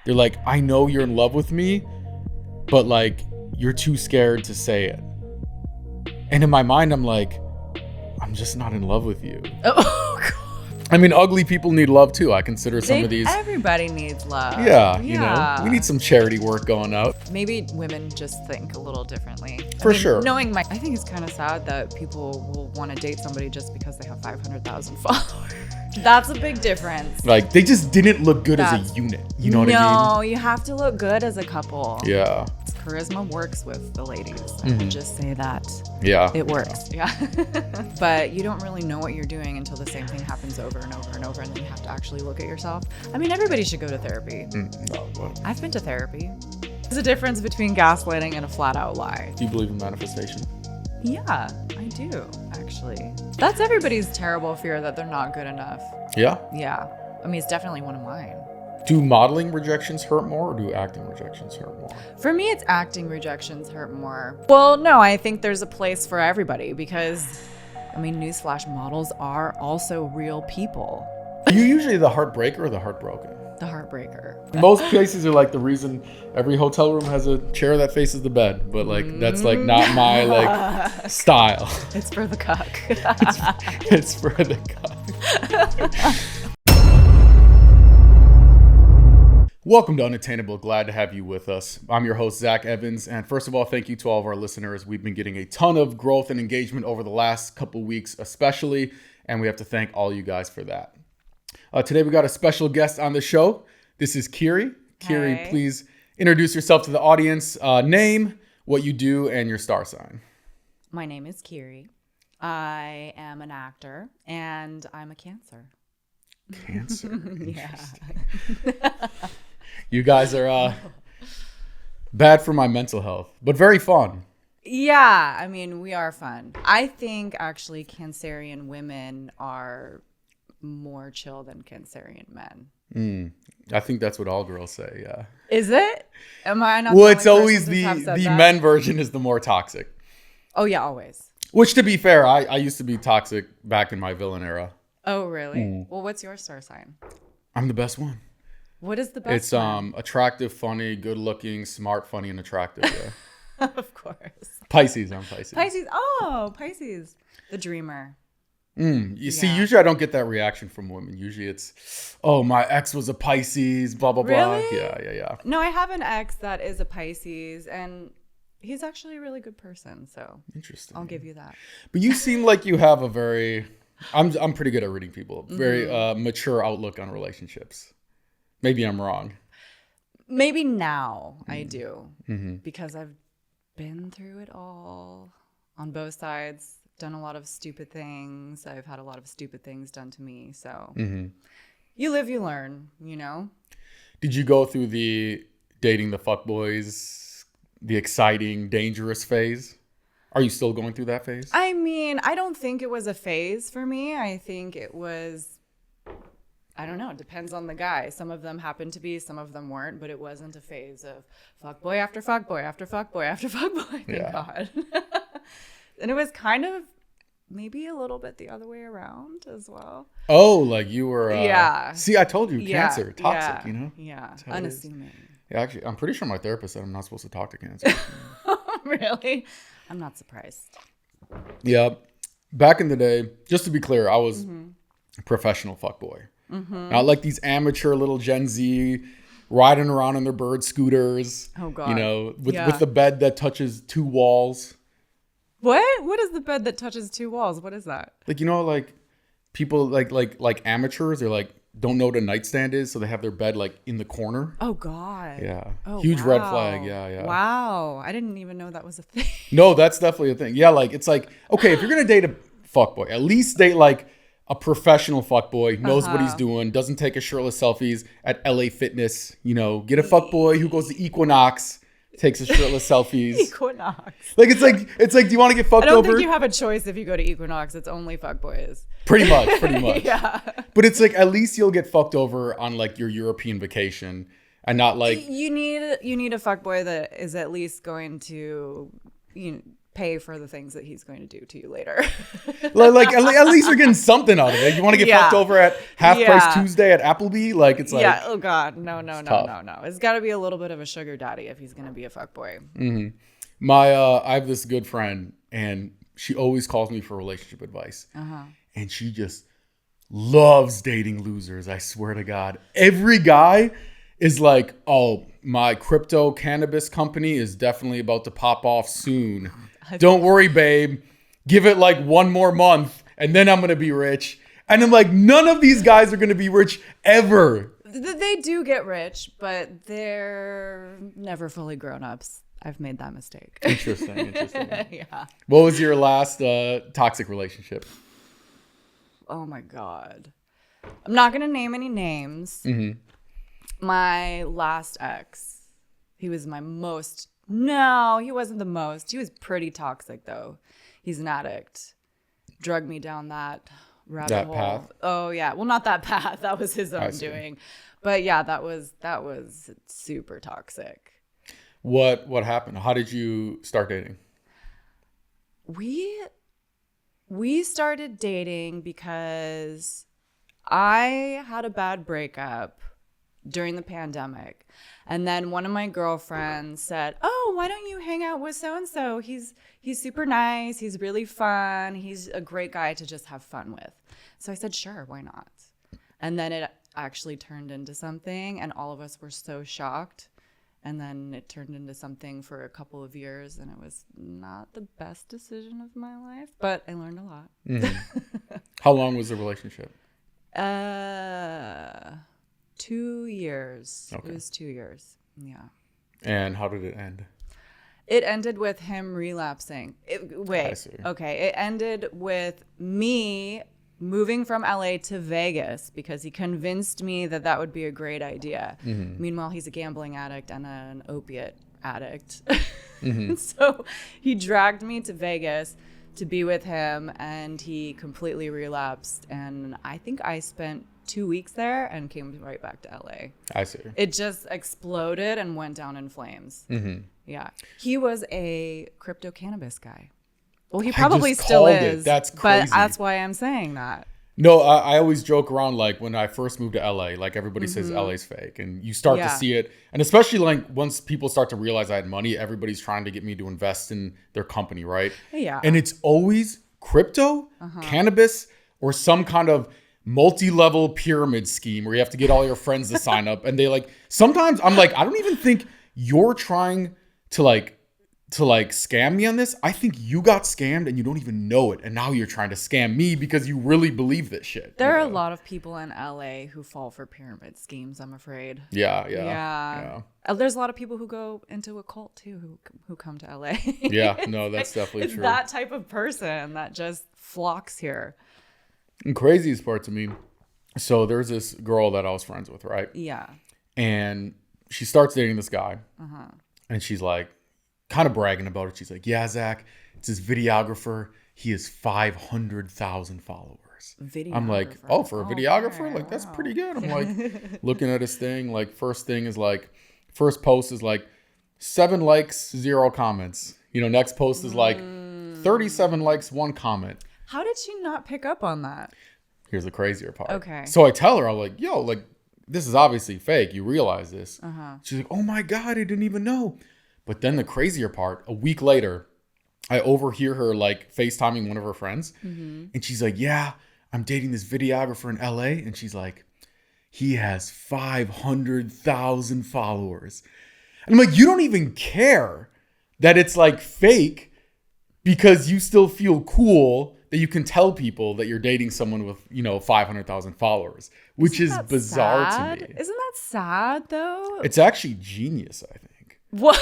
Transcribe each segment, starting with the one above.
They're like, I know you're in love with me, but like, you're too scared to say it. And in my mind, I'm like, I'm just not in love with you. Oh, God. I mean, ugly people need love too. I consider some of these. Everybody needs love. Yeah, you know, we need some charity work going out. Maybe women just think a little differently. For sure. I think it's kind of sad that people will want to date somebody just because they have 500,000 followers. That's a big difference. Like, they just didn't look good as a unit. You know what I mean? No, you have to look good as a couple. Yeah. Charisma works with the ladies. I would just say that. Yeah. It works. Yeah. But you don't really know what you're doing until the same thing happens over and over and over, and then you have to actually look at yourself. I mean, everybody should go to therapy. I've been to therapy. There's a difference between gaslighting and a flat out lie. Do you believe in manifestation? Yeah, I do, actually. That's everybody's terrible fear that they're not good enough. Yeah? Yeah. I mean, it's definitely one of mine. Do modeling rejections hurt more, or do acting rejections hurt more? For me, it's acting rejections hurt more. Well, no, I think there's a place for everybody because, I mean, newsflash, models are also real people. Are you usually the heartbreaker or the heartbroken? The heartbreaker. Most places are like the reason every hotel room has a chair that faces the bed, but like that's like not my like style. It's for the cuck. It's for the cuck. Welcome to Unattainable. Glad to have you with us. I'm your host, Zach Evans. And first of all, thank you to all of our listeners. We've been getting a ton of growth and engagement over the last couple weeks, especially. And we have to thank all you guys for that. Today, we got a special guest on the show. This is Kiri. Kiri, Hi. Please introduce yourself to the audience. Name, what you do, and your star sign. My name is Kiri. I am an actor, and I'm a Cancer. Cancer. Yeah. You guys are bad for my mental health, but very fun. Yeah, I mean, we are fun. I think actually Cancerian women are more chill than Cancerian men. I think that's what all girls say, yeah. Is it? Am I not? Well, the it's only always person the to have said that? men version is the more toxic. Oh, yeah, always. Which, to be fair, I used to be toxic back in my villain era. Oh, really? Well, what's your star sign? I'm the best one. What is the best It's one? attractive, funny, good looking, smart, funny, and attractive. Yeah. Of course. Pisces, I'm Pisces. Pisces. Oh, Pisces. The dreamer. You see, Yeah. usually I don't get that reaction from women. Usually it's, oh, my ex was a Pisces, blah, blah, blah. Really? Yeah. No, I have an ex that is a Pisces, and he's actually a really good person. So Interesting. I'll give you that. But you seem like you have a very, I'm pretty good at reading people, very mature outlook on relationships. Maybe I'm wrong. Maybe now I do because I've been through it all on both sides, done a lot of stupid things. I've had a lot of stupid things done to me. So you live, you learn, you know? Did you go through the dating the fuckboys, the exciting, dangerous phase? Are you still going through that phase? I mean, I don't think it was a phase for me. I think it was, I don't know, it depends on the guy. Some of them happened to be, some of them weren't, but it wasn't a phase of fuckboy after fuckboy after fuckboy after fuckboy. Thank God. And it was kind of maybe a little bit the other way around as well. Oh, like you were... Yeah. See, I told you, Yeah, Cancer, toxic, yeah, you know? Yeah, That's how it is. unassuming. Yeah, actually, I'm pretty sure my therapist said I'm not supposed to talk to Cancer. Really? I'm not surprised. Yeah. Back in the day, just to be clear, I was a professional fuckboy. Not like these amateur little Gen Z riding around on their bird scooters. Oh, God. You know, with Yeah. the bed that touches two walls. What? What is the bed that touches two walls? What is that? Like, you know, like people like amateurs, they're like, don't know what a nightstand is, so they have their bed like in the corner. Oh, God. Yeah. Oh, Huge red wow. flag. Yeah. Wow. I didn't even know that was a thing. No, that's definitely a thing. Yeah, like it's like, okay, if you're gonna date a fuckboy, at least date like a professional fuckboy, knows what he's doing, doesn't take a shirtless selfies at LA Fitness, you know, get a fuckboy who goes to Equinox, takes a shirtless selfies. Equinox. Like it's like, do you want to get fucked I don't over? think you have a choice if you go to Equinox. It's only fuckboys. Pretty much. Yeah. But it's like at least you'll get fucked over on like your European vacation and not like You need a fuckboy that is at least going to pay for the things that he's going to do to you later. Like at least you're getting something out of it. You want to get fucked over at Half Price Tuesday at Applebee? Like it's like oh God, no. It's got to be a little bit of a sugar daddy if he's gonna be a fuckboy. Mm-hmm. I have this good friend, and she always calls me for relationship advice, and she just loves dating losers. I swear to God, every guy is like, oh, my crypto cannabis company is definitely about to pop off soon. Don't worry, babe. Give it like 1 more month and then I'm going to be rich. And I'm like, none of these guys are going to be rich ever. They do get rich, but they're never fully grown-ups. I've made that mistake. Interesting. Yeah. What was your last toxic relationship? Oh my God. I'm not going to name any names. Mm-hmm. My last ex, he was my most, no, he wasn't the most. He was pretty toxic though. He's an addict. Drug me down that rabbit hole. Path? Oh yeah. Well, not that path. That was his own doing. But yeah, that was super toxic. What happened? How did you start dating? We started dating because I had a bad breakup during the pandemic. And then one of my girlfriends said, oh, why don't you hang out with so-and-so? He's super nice. He's really fun. He's a great guy to just have fun with. So I said, sure, why not? And then it actually turned into something and all of us were so shocked. And then it turned into something for a couple of years and it was not the best decision of my life, but I learned a lot. Mm-hmm. How long was the relationship? 2 years. Okay. It was 2 years. Yeah. And how did it end? It ended with him relapsing. Okay. It ended with me moving from LA to Vegas because he convinced me that would be a great idea. Mm-hmm. Meanwhile, he's a gambling addict and an opiate addict. Mm-hmm. So he dragged me to Vegas to be with him and he completely relapsed. And I think I spent 2 weeks there and came right back to LA. I see. It just exploded and went down in flames. Mm-hmm. Yeah. He was a crypto cannabis guy. Well, he probably still is. That's crazy. But that's why I'm saying that. No, I always joke around like when I first moved to LA, like everybody says LA's fake and you start to see it. And especially like once people start to realize I had money, everybody's trying to get me to invest in their company, right? Yeah. And it's always crypto, cannabis, or some kind of multi-level pyramid scheme where you have to get all your friends to sign up. And they like, sometimes I'm like, I don't even think you're trying to scam me on this. I think you got scammed and you don't even know it. And now you're trying to scam me because you really believe this shit. There are a lot of people in LA who fall for pyramid schemes, I'm afraid. Yeah. There's a lot of people who go into a cult too who come to LA. Yeah, no, that's definitely true. It's that type of person that just flocks here. And craziest part to me, so there's this girl that I was friends with, right? Yeah. And she starts dating this guy. And she's like, kind of bragging about it. She's like, yeah, Zach, it's this videographer. He has 500,000 followers. I'm like, oh, for a videographer? Like, that's pretty good. I'm like, looking at his thing. Like, first post is like 7 likes, 0 comments. Next post is like 37 likes, 1 comment. How did she not pick up on that? Here's the crazier part. Okay. So I tell her, I'm like, yo, like, this is obviously fake. You realize this. She's like, oh my God, I didn't even know. But then the crazier part, a week later, I overhear her like FaceTiming one of her friends. And she's like, yeah, I'm dating this videographer in LA. And she's like, he has 500,000 followers. And I'm like, you don't even care that it's like fake because you still feel cool that you can tell people that you're dating someone with, 500,000 followers, which is bizarre to me. Isn't that sad though? It's actually genius, I think. What?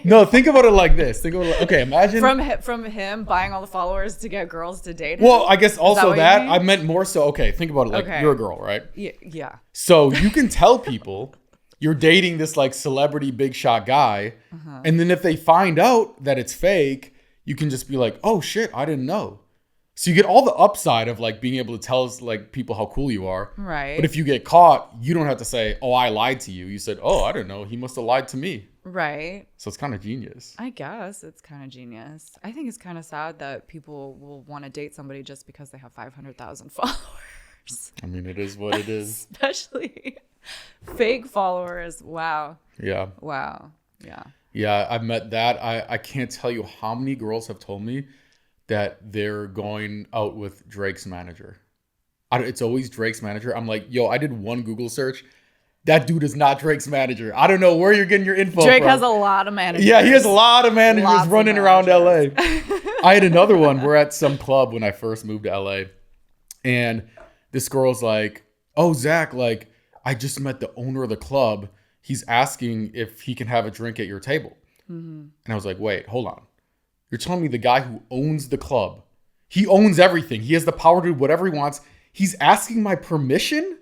No, think about it like this. Okay, imagine from him buying all the followers to get girls to date him. Well, I guess also that I meant more so. Okay, think about it like you're a girl, right? Yeah. So you can tell people you're dating this like celebrity big shot guy, and then if they find out that it's fake, you can just be like, "Oh shit, I didn't know." So you get all the upside of like being able to tell like people how cool you are. Right. But if you get caught, you don't have to say, oh, I lied to you. You said, oh, I don't know. He must have lied to me. Right. So it's kind of genius. I guess it's kind of genius. I think it's kind of sad that people will want to date somebody just because they have 500,000 followers. I mean, it is what it is. Especially fake followers. Wow. Yeah. Wow. Yeah. Yeah, I've met that. I can't tell you how many girls have told me that they're going out with Drake's manager. It's always Drake's manager. I'm like, yo, I did one Google search. That dude is not Drake's manager. I don't know where you're getting your info Drake from. has a lot of managers. Yeah, he has a lot of managers running around LA. I I had another one. We're at some club when I first moved to LA. And this girl's like, oh, Zach, like, I just met the owner of the club. He's asking if he can have a drink at your table. Mm-hmm. And I was like, wait, hold on. You're telling me the guy who owns the club, he owns everything. He has the power to do whatever he wants. He's asking my permission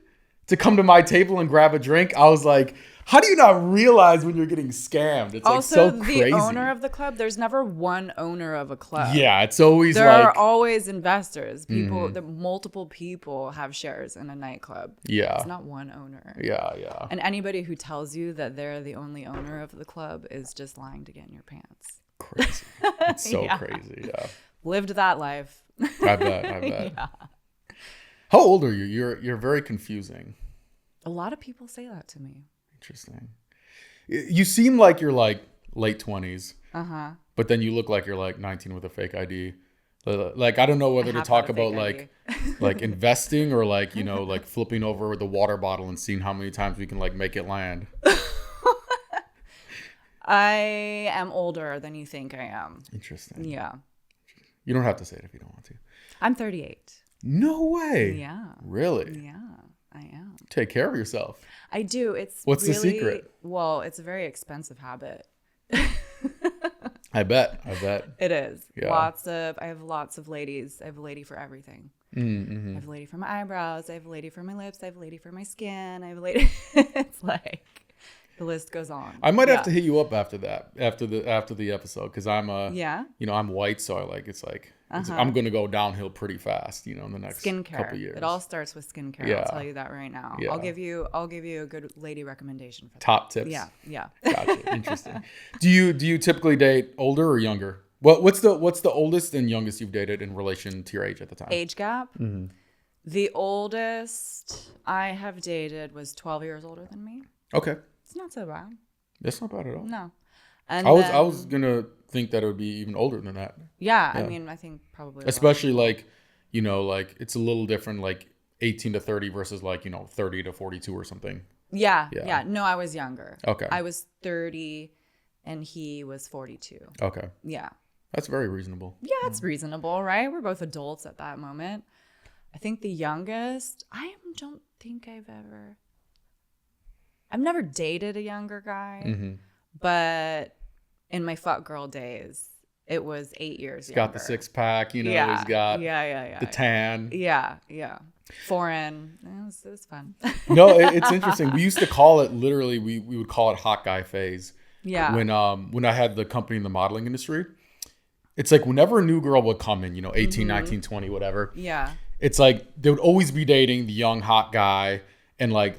to come to my table and grab a drink. I was like, how do you not realize when you're getting scammed? It's also, like so crazy. the owner of the club, there's never one owner of a club. Yeah, it's always there like... are always investors. People, multiple people have shares in a nightclub. Yeah. It's not one owner. Yeah, yeah. And anybody who tells you that they're the only owner of the club is just lying to get in your pants. Crazy. It's so crazy, yeah. Lived that life. I bet. Yeah. How old are you? You're very confusing. A lot of people say that to me. Interesting. You seem like you're like late 20s. Uh-huh. But then you look like you're like 19 with a fake ID. Like, I don't know whether to talk about like investing or like, you know, like flipping over the water bottle and seeing how many times we can like make it land. I am older than you think I am. Interesting. Yeah. You don't have to say it if you don't want to. I'm 38. No way. Yeah. Really? Yeah, I am. Take care of yourself. I do. What's the secret? Well, it's a very expensive habit. I bet. It is. Yeah. I have lots of ladies. I have a lady for everything. Mm-hmm. I have a lady for my eyebrows. I have a lady for my lips. I have a lady for my skin. I have a lady. It's like the list goes on. I might have to hit you up after that, after the episode, because I'm I'm white, so I'm going to go downhill pretty fast, you know, in the next couple years. It all starts with skincare. Yeah. I'll tell you that right now. Yeah. I'll give you a good lady recommendation for that. Top tips. Yeah. Gotcha. Interesting. Do you typically date older or younger? What's the oldest and youngest you've dated in relation to your age at the time? Age gap. Mm-hmm. The oldest I have dated was 12 years older than me. Okay. It's not so bad. That's not bad at all. No. And I was gonna think that it would be even older than that. Yeah. I mean, I think probably. Especially like, you know, like it's a little different, like 18 to 30 versus like, you know, 30 to 42 or something. Yeah. No, I was younger. Okay. I was 30 and he was 42. Okay. Yeah. That's very reasonable. Yeah, it's reasonable, right? We're both adults at that moment. I think the youngest, don't think I've never dated a younger guy, but in my fuck girl days, it was 8 years younger. He's got the six pack, you know, he's got the tan. Yeah. Foreign. It was fun. No, it's interesting. We used to call it literally, we would call it hot guy phase. Yeah. When I had the company in the modeling industry, it's like whenever a new girl would come in, you know, 18, 19, 20, whatever. Yeah. It's like they would always be dating the young hot guy, and like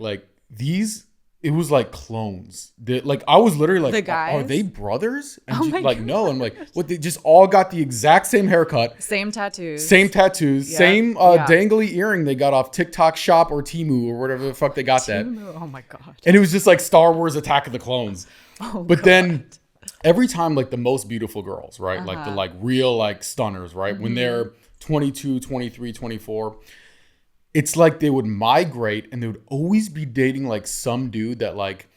these, it was like clones. Like I was literally like, the guys? Are they brothers? And God. no. I'm like, what? They just all got the exact same haircut, same tattoos, same yeah. dangly earring they got off TikTok Shop or Temu or whatever the fuck they got that. Oh my God. And it was just like Star Wars Attack of the Clones. But then every time, like the most beautiful girls, right? Like the like real like stunners, right? When they're 22, 23, 24, it's like they would migrate and they would always be dating like some dude that like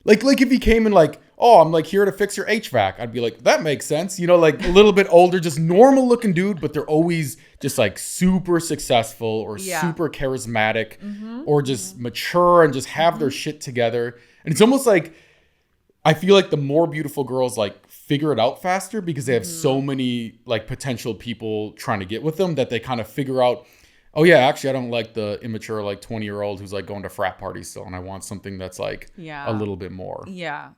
if he came in like, oh, I'm like here to fix your HVAC, I'd be like, that makes sense. You know, like a little bit older, just normal looking dude, but they're always just like super successful or super charismatic or just mature and just have their shit together. And it's almost like, I feel like the more beautiful girls like figure it out faster because they have so many like potential people trying to get with them that they kind of figure out, oh yeah, actually I don't like the immature like 20-year-old who's like going to frat parties still, and I want something that's like a little bit more. Yeah.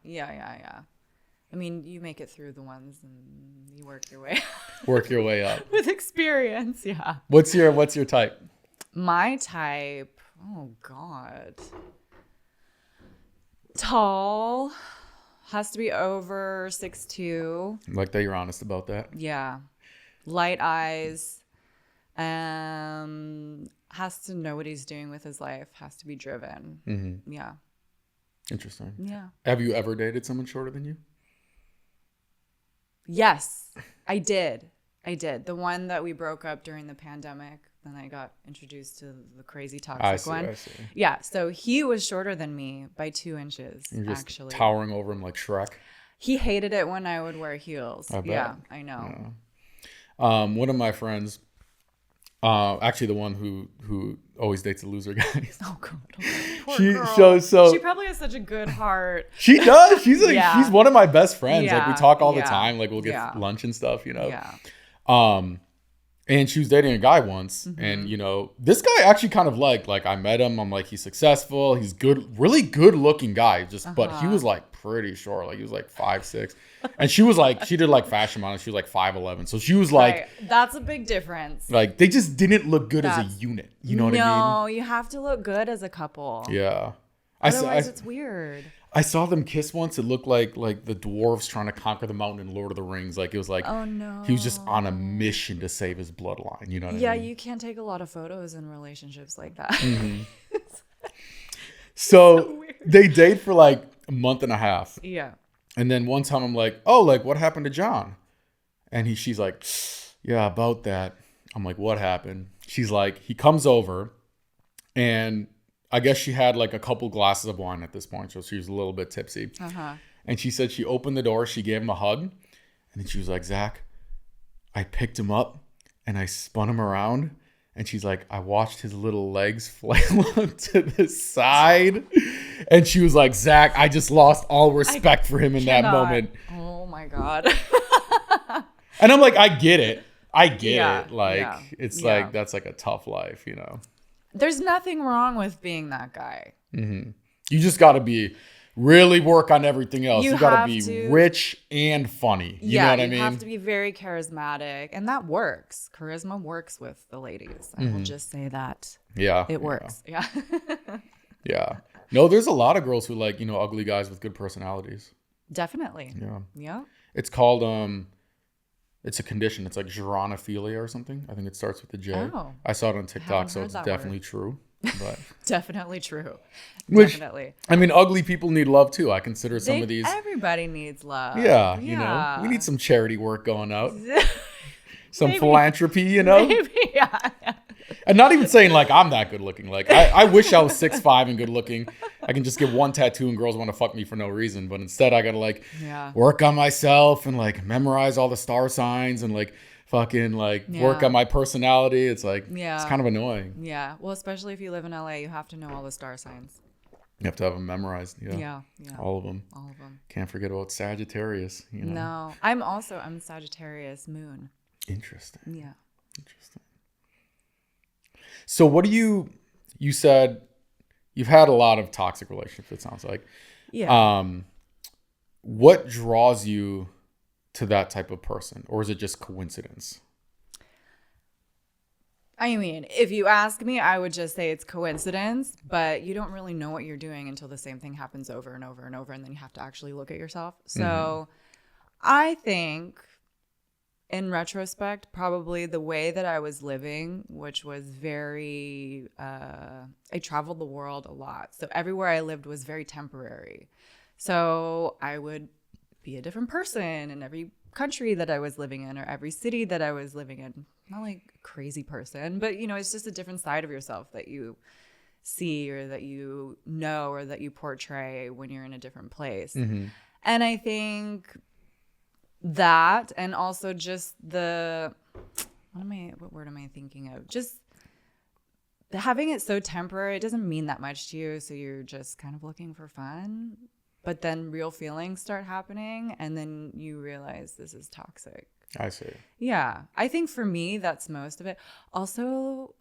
I mean, you make it through the ones and you work your way Work your way up. with experience. Yeah. What's your type? My type, oh God. Tall, has to be over 6'2". Like that you're honest about that. Yeah. Light eyes. Has to know what he's doing with his life. Has to be driven. Mm-hmm. Yeah. Interesting. Yeah. Have you ever dated someone shorter than you? Yes, I did. The one that we broke up during the pandemic. Then I got introduced to the crazy toxic one. I see. Yeah. So he was shorter than me by 2 inches, You're just actually. towering over him like Shrek. He hated it when I would wear heels. I bet. Yeah, I know. Yeah. One of my friends, actually the one who always dates the loser guys. Oh God, poor girl. She probably has such a good heart. She does. She's like she's one of my best friends. Yeah. Like we talk all the time. Like we'll get lunch and stuff, you know. Yeah. And she was dating a guy once, and you know, this guy actually kind of like I met him. I'm like, he's successful, he's good, really good looking guy. But he was like pretty short, like he was like 5'6", and she was like, she did like fashion model. She was like 5'11", so she was like, that's a big difference. Like they just didn't look good as a unit. You know what I mean? No, you have to look good as a couple. Yeah. Otherwise, it's weird. I saw them kiss once. It looked like the dwarves trying to conquer the mountain in Lord of the Rings. Like it was like, oh no, he was just on a mission to save his bloodline. You know what I mean? Yeah, you can't take a lot of photos in relationships like that. Mm-hmm. So they date for like a month and a half. Yeah. And then one time I'm like, oh, like what happened to John? And she's like, yeah, about that. I'm like, what happened? She's like, he comes over and I guess she had like a couple glasses of wine at this point, so she was a little bit tipsy. And she said she opened the door, she gave him a hug, and then she was like, Zach, I picked him up and I spun him around, and she's like, I watched his little legs flail up to the side, and she was like, Zach, I just lost all respect for him in that moment. Oh my God. And I'm like, I get it. Like, it's like, that's like a tough life, you know? There's nothing wrong with being that guy. Mm-hmm. You just got to be really work on everything else. You got to be rich and funny. You know what I mean? You have to be very charismatic, and that works. Charisma works with the ladies. I will just say that. Yeah. It works. Yeah. Yeah. No, there's a lot of girls who like, you know, ugly guys with good personalities. Definitely. Yeah. Yeah. It's called it's a condition. It's like geronophilia or something. I think it starts with a J. Oh. I saw it on TikTok, so it's definitely true. But definitely true. Definitely. I mean, ugly people need love too. I consider some of these. Everybody needs love. Yeah, you know, we need some charity work going out. Some philanthropy, you know. Maybe, yeah. And not even saying like I'm that good looking. Like I wish I was 6'5" and good looking. I can just get one tattoo and girls want to fuck me for no reason. But instead I gotta like work on myself and like memorize all the star signs and like fucking like work on my personality. It's like it's kind of annoying. Yeah. Well, especially if you live in LA, you have to know all the star signs. You have to have them memorized. Yeah. All of them. Can't forget about Sagittarius. You know? No. I'm Sagittarius moon. Interesting. Yeah. Interesting. So what do you said you've had a lot of toxic relationships, it sounds like. Yeah. What draws you to that type of person? Or is it just coincidence? I mean, if you ask me, I would just say it's coincidence, but you don't really know what you're doing until the same thing happens over and over and over, and then you have to actually look at yourself. So I think in retrospect, probably the way that I was living, which was very, I traveled the world a lot. So everywhere I lived was very temporary. So I would be a different person in every country that I was living in or every city that I was living in. Not like a crazy person, but you know, it's just a different side of yourself that you see or that you know or that you portray when you're in a different place. And I think that, and also just what word am I thinking of? Just having it so temporary, it doesn't mean that much to you. So you're just kind of looking for fun, but then real feelings start happening and then you realize this is toxic. I see. Yeah. I think for me, that's most of it. Also,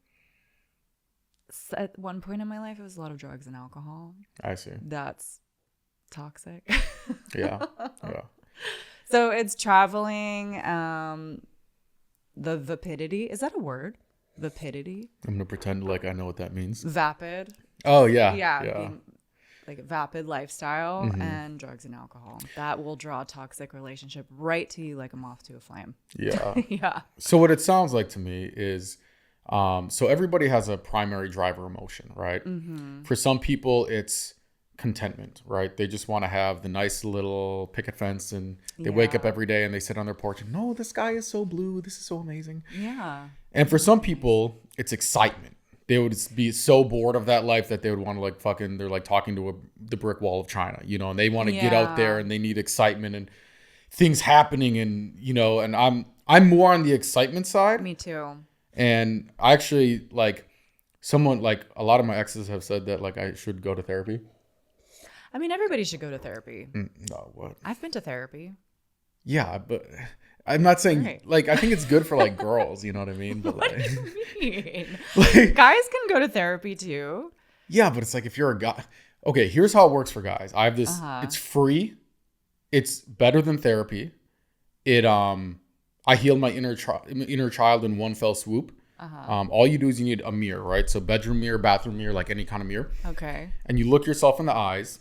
at one point in my life, it was a lot of drugs and alcohol. I see. That's toxic. Yeah. So it's traveling, the vapidity. Is that a word? Vapidity? I'm going to pretend like I know what that means. Vapid. Oh, yeah. Yeah. Being, like a vapid lifestyle and drugs and alcohol. That will draw a toxic relationship right to you like a moth to a flame. Yeah. Yeah. So what it sounds like to me is, so everybody has a primary driver emotion, right? For some people, it's contentment, right? They just want to have the nice little picket fence and they wake up every day and they sit on their porch and, no, the sky is so blue. This is so amazing. Yeah. And for some people, it's excitement. They would be so bored of that life that they would want to like fucking, they're like talking to the brick wall of China, you know, and they want to get out there and they need excitement and things happening and, you know, and I'm more on the excitement side. Me too. And I actually like someone, like a lot of my exes have said that like I should go to therapy. I mean, everybody should go to therapy. No, what? I've been to therapy. Yeah, but I'm not saying like I think it's good for like girls, you know what I mean? But What like, do you mean? like, Guys can go to therapy too. yeah, but it's like if you're a guy. Okay, here's how it works for guys. I have this. It's free. It's better than therapy. It I healed my inner child in one fell swoop. All you do is you need a mirror, right? So bedroom mirror, bathroom mirror, like any kind of mirror. Okay. And you look yourself in the eyes.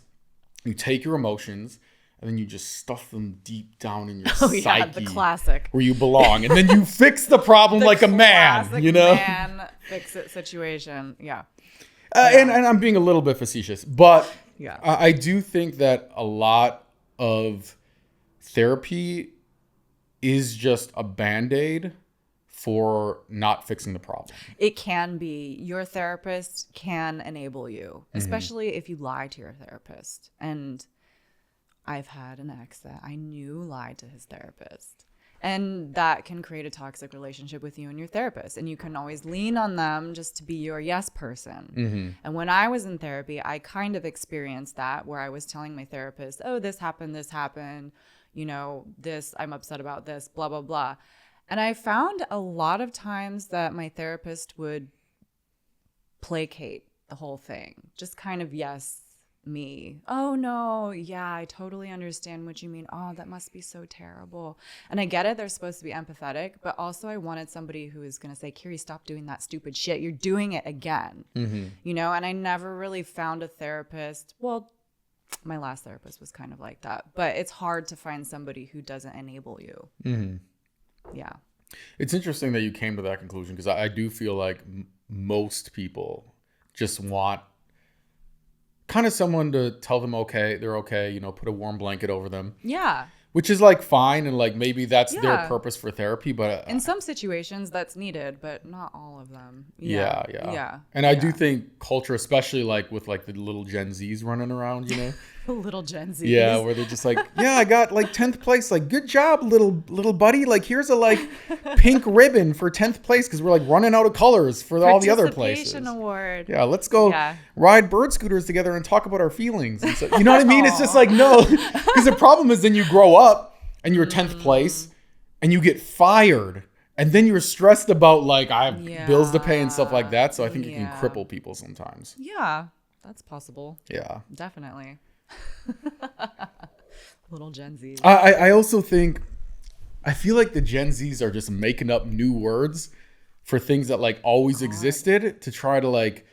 You take your emotions. And then you just stuff them deep down in your psyche. Yeah, the classic. Where you belong. And then you fix the problem like a man, you know? Man fix-it situation. Yeah. And I'm being a little bit facetious. But Yeah. I do think that a lot of therapy is just a Band-Aid for not fixing the problem. It can be. Your therapist can enable you, especially if you lie to your therapist. And I've had an ex that I knew lied to his therapist. And that can create a toxic relationship with you and your therapist. And you can always lean on them just to be your yes person. And when I was in therapy, I kind of experienced that where I was telling my therapist, oh, this happened, you know, this, I'm upset about this, blah, blah, blah. And I found a lot of times that my therapist would placate the whole thing, just kind of yes me. Oh no, yeah, I totally understand what you mean. Oh, that must be so terrible. And I get it, they're supposed to be empathetic, but also I wanted somebody who is going to say, Kiri, stop doing that stupid shit. You're doing it again. You know, and I never really found a therapist. Well, my last therapist was kind of like that, but it's hard to find somebody who doesn't enable you. Yeah. It's interesting that you came to that conclusion because I do feel like most people just want kind of someone to tell them they're okay, you know, put a warm blanket over them. Yeah. Which is like fine and like maybe that's their purpose for therapy, but in some situations that's needed, but not all of them. Yeah. And I do think culture, especially like with like the little Gen Zs running around, you know. The little Gen Zs. Yeah, where they're just like, yeah, I got like 10th place. Like, good job, little buddy. Like, here's a like pink ribbon for 10th place because we're like running out of colors for all the other places. Participation award. Yeah, let's go ride bird scooters together and talk about our feelings. And so, you know what I mean? It's just like, no, because the problem is then you grow up and you're 10th place and you get fired. And then you're stressed about like, I have bills to pay and stuff like that. So I think it can cripple people sometimes. Yeah, that's possible. Yeah. Definitely. Little Gen Zs. I also think, I feel like the Gen Zs are just making up new words for things that like always existed to try to like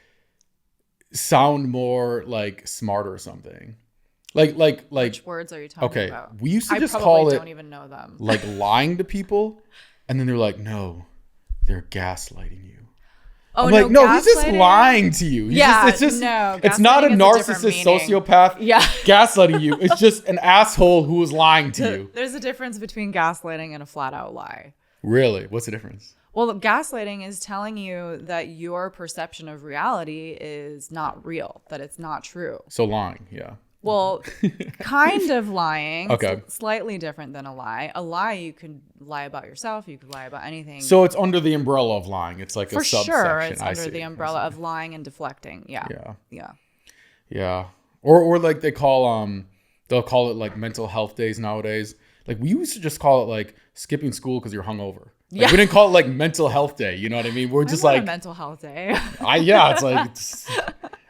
sound more like smart or something. Like which words are you talking about? We used to just call it, don't even know them. Like lying to people, and then they're like, no, they're gaslighting you. Oh, I'm like, no, he's just lying to you. It's not a narcissist sociopath gaslighting you. It's just an asshole who is lying to you. There's a difference between gaslighting and a flat out lie. Really? What's the difference? Well, gaslighting is telling you that your perception of reality is not real, that it's not true. So lying, yeah. Well, kind of lying. Okay. Slightly different than a lie. A lie, you could lie about yourself. You could lie about anything. So it's under the umbrella of lying. It's like a subsection. For sure, it's under the umbrella of lying and deflecting. Yeah. Yeah. Or like they'll call it like mental health days nowadays. Like we used to just call it like skipping school because you're hungover. Like, we didn't call it like mental health day. You know what I mean? We're just I want like a mental health day. it's like,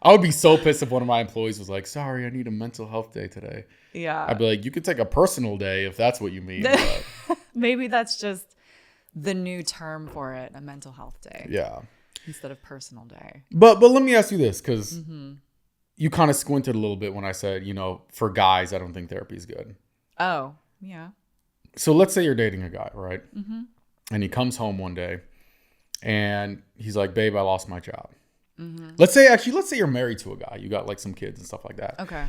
I would be so pissed if one of my employees was like, sorry, I need a mental health day today. Yeah. I'd be like, you could take a personal day if that's what you mean. But Maybe that's just the new term for it, a mental health day. yeah. Instead of personal day. But let me ask you this, because you kind of squinted a little bit when I said, for guys, I don't think therapy is good. Oh, yeah. So let's say you're dating a guy, right? Mm-hmm. And he comes home one day and he's like, babe, I lost my job. Mm-hmm. Let's say you're married to a guy. You got like some kids and stuff like that. Okay.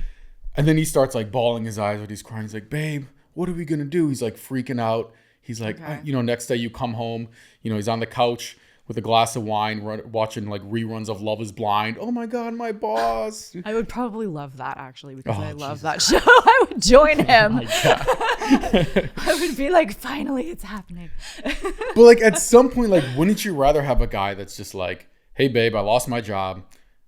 And then he starts like bawling his eyes out. He's crying. He's like, babe, what are we going to do? He's like freaking out. He's like, okay. Next day you come home, he's on the couch with a glass of wine, watching like reruns of Love is Blind. Oh my God, my boss. I would probably love that actually, because I love that show. I would join him. Oh my God. I would be like, finally, it's happening. But like at some point, like, wouldn't you rather have a guy that's just like, hey babe, I lost my job.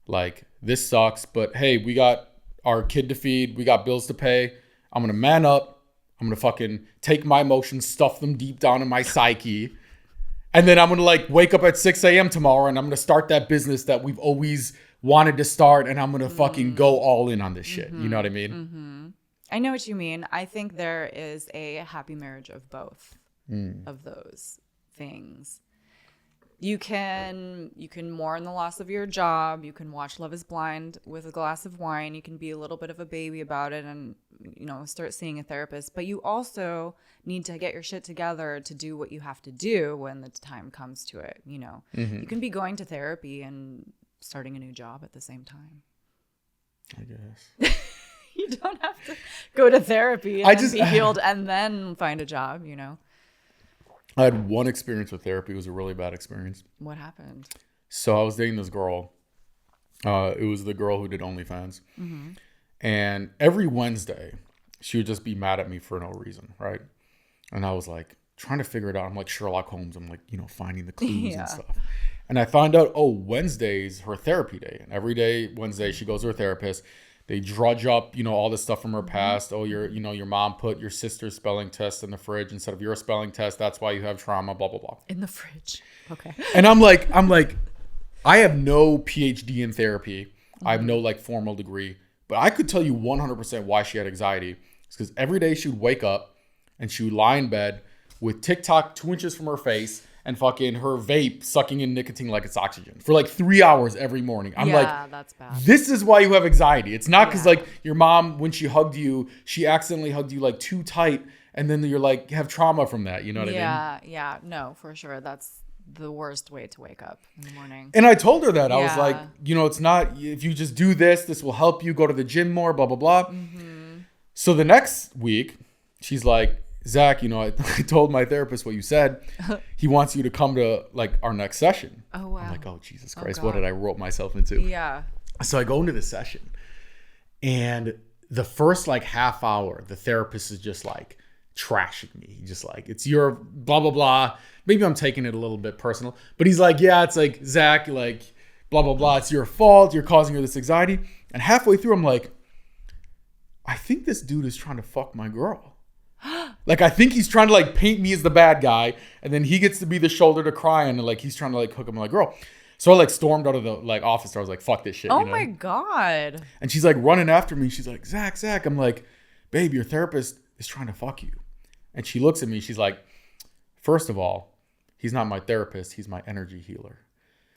Like, this sucks, but hey, we got our kid to feed. We got bills to pay. I'm going to man up. I'm going to fucking take my emotions, stuff them deep down in my psyche. And then I'm going to like wake up at 6 a.m. tomorrow and I'm going to start that business that we've always wanted to start. And I'm going to fucking go all in on this shit. You know what I mean? Mm-hmm. I know what you mean. I think there is a happy marriage of both of those things. You can mourn the loss of your job. You can watch Love is Blind with a glass of wine. You can be a little bit of a baby about it and, start seeing a therapist. But you also need to get your shit together to do what you have to do when the time comes to it. You can be going to therapy and starting a new job at the same time. I guess. You don't have to go to therapy and then be healed and then find a job, I had one experience with therapy. It was a really bad experience. What happened? So I was dating this girl. It was the girl who did OnlyFans. Mm-hmm. And every Wednesday, she would just be mad at me for no reason, right? And I was like trying to figure it out. I'm like Sherlock Holmes. I'm like, finding the clues and stuff. And I find out, Wednesday's her therapy day. And every day, Wednesday, she goes to her therapist. They drudge up, all this stuff from her past. Oh, your mom put your sister's spelling test in the fridge instead of your spelling test. That's why you have trauma, blah, blah, blah. In the fridge. Okay. And I'm like, I have no PhD in therapy. I have no like formal degree, but I could tell you 100% why she had anxiety. It's because every day she would wake up and she would lie in bed with TikTok 2 inches from her face and fucking her vape sucking in nicotine like it's oxygen for like 3 hours every morning. I'm like, that's bad. This is why you have anxiety. It's not because like your mom, when she hugged you, she accidentally hugged you like too tight. And then you're like, have trauma from that. You know what I mean? Yeah. No, for sure. That's the worst way to wake up in the morning. And I told her that. I was like, it's not, if you just do this will help you go to the gym more, blah, blah, blah. Mm-hmm. So the next week, she's like, Zach, I told my therapist what you said. He wants you to come to like our next session. Oh, wow. I'm like, oh, Jesus Christ. What did I rope myself into? Yeah. So I go into the session and the first like half hour, the therapist is just like trashing me. He's just like, it's your blah, blah, blah. Maybe I'm taking it a little bit personal, but he's like, yeah, it's like, Zach, like blah, blah, blah. It's your fault. You're causing her this anxiety. And halfway through, I'm like, I think this dude is trying to fuck my girl. Like, I think he's trying to like paint me as the bad guy, and then he gets to be the shoulder to cry on, and like he's trying to like hook up my girl. So I like stormed out of the like office. I was like, fuck this shit. Oh my God. And she's like running after me. She's like, Zach. I'm like, babe, your therapist is trying to fuck you. And she looks at me. She's like, first of all, he's not my therapist. He's my energy healer.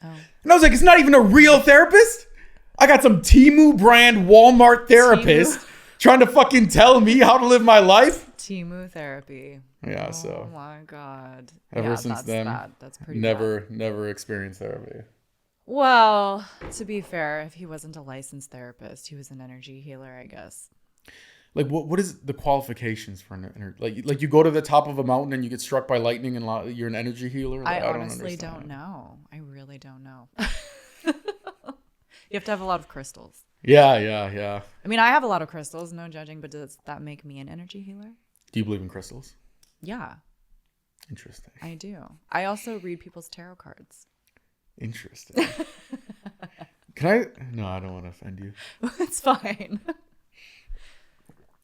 Oh. And I was like, it's not even a real therapist. I got some Temu brand Walmart therapist trying to fucking tell me how to live my life. Temu therapy. Yeah, so. Oh my God. Ever since then, that's pretty never experienced therapy. Well, to be fair, if he wasn't a licensed therapist, he was an energy healer, I guess. Like, what is the qualifications for an energy? Like you go to the top of a mountain and you get struck by lightning and you're an energy healer? Like, I honestly don't know. I really don't know. You have to have a lot of crystals. Yeah. I mean, I have a lot of crystals, no judging, but does that make me an energy healer? Do you believe in crystals? Yeah. Interesting. I do. I also read people's tarot cards. Interesting. Can I? No, I don't want to offend you. It's fine.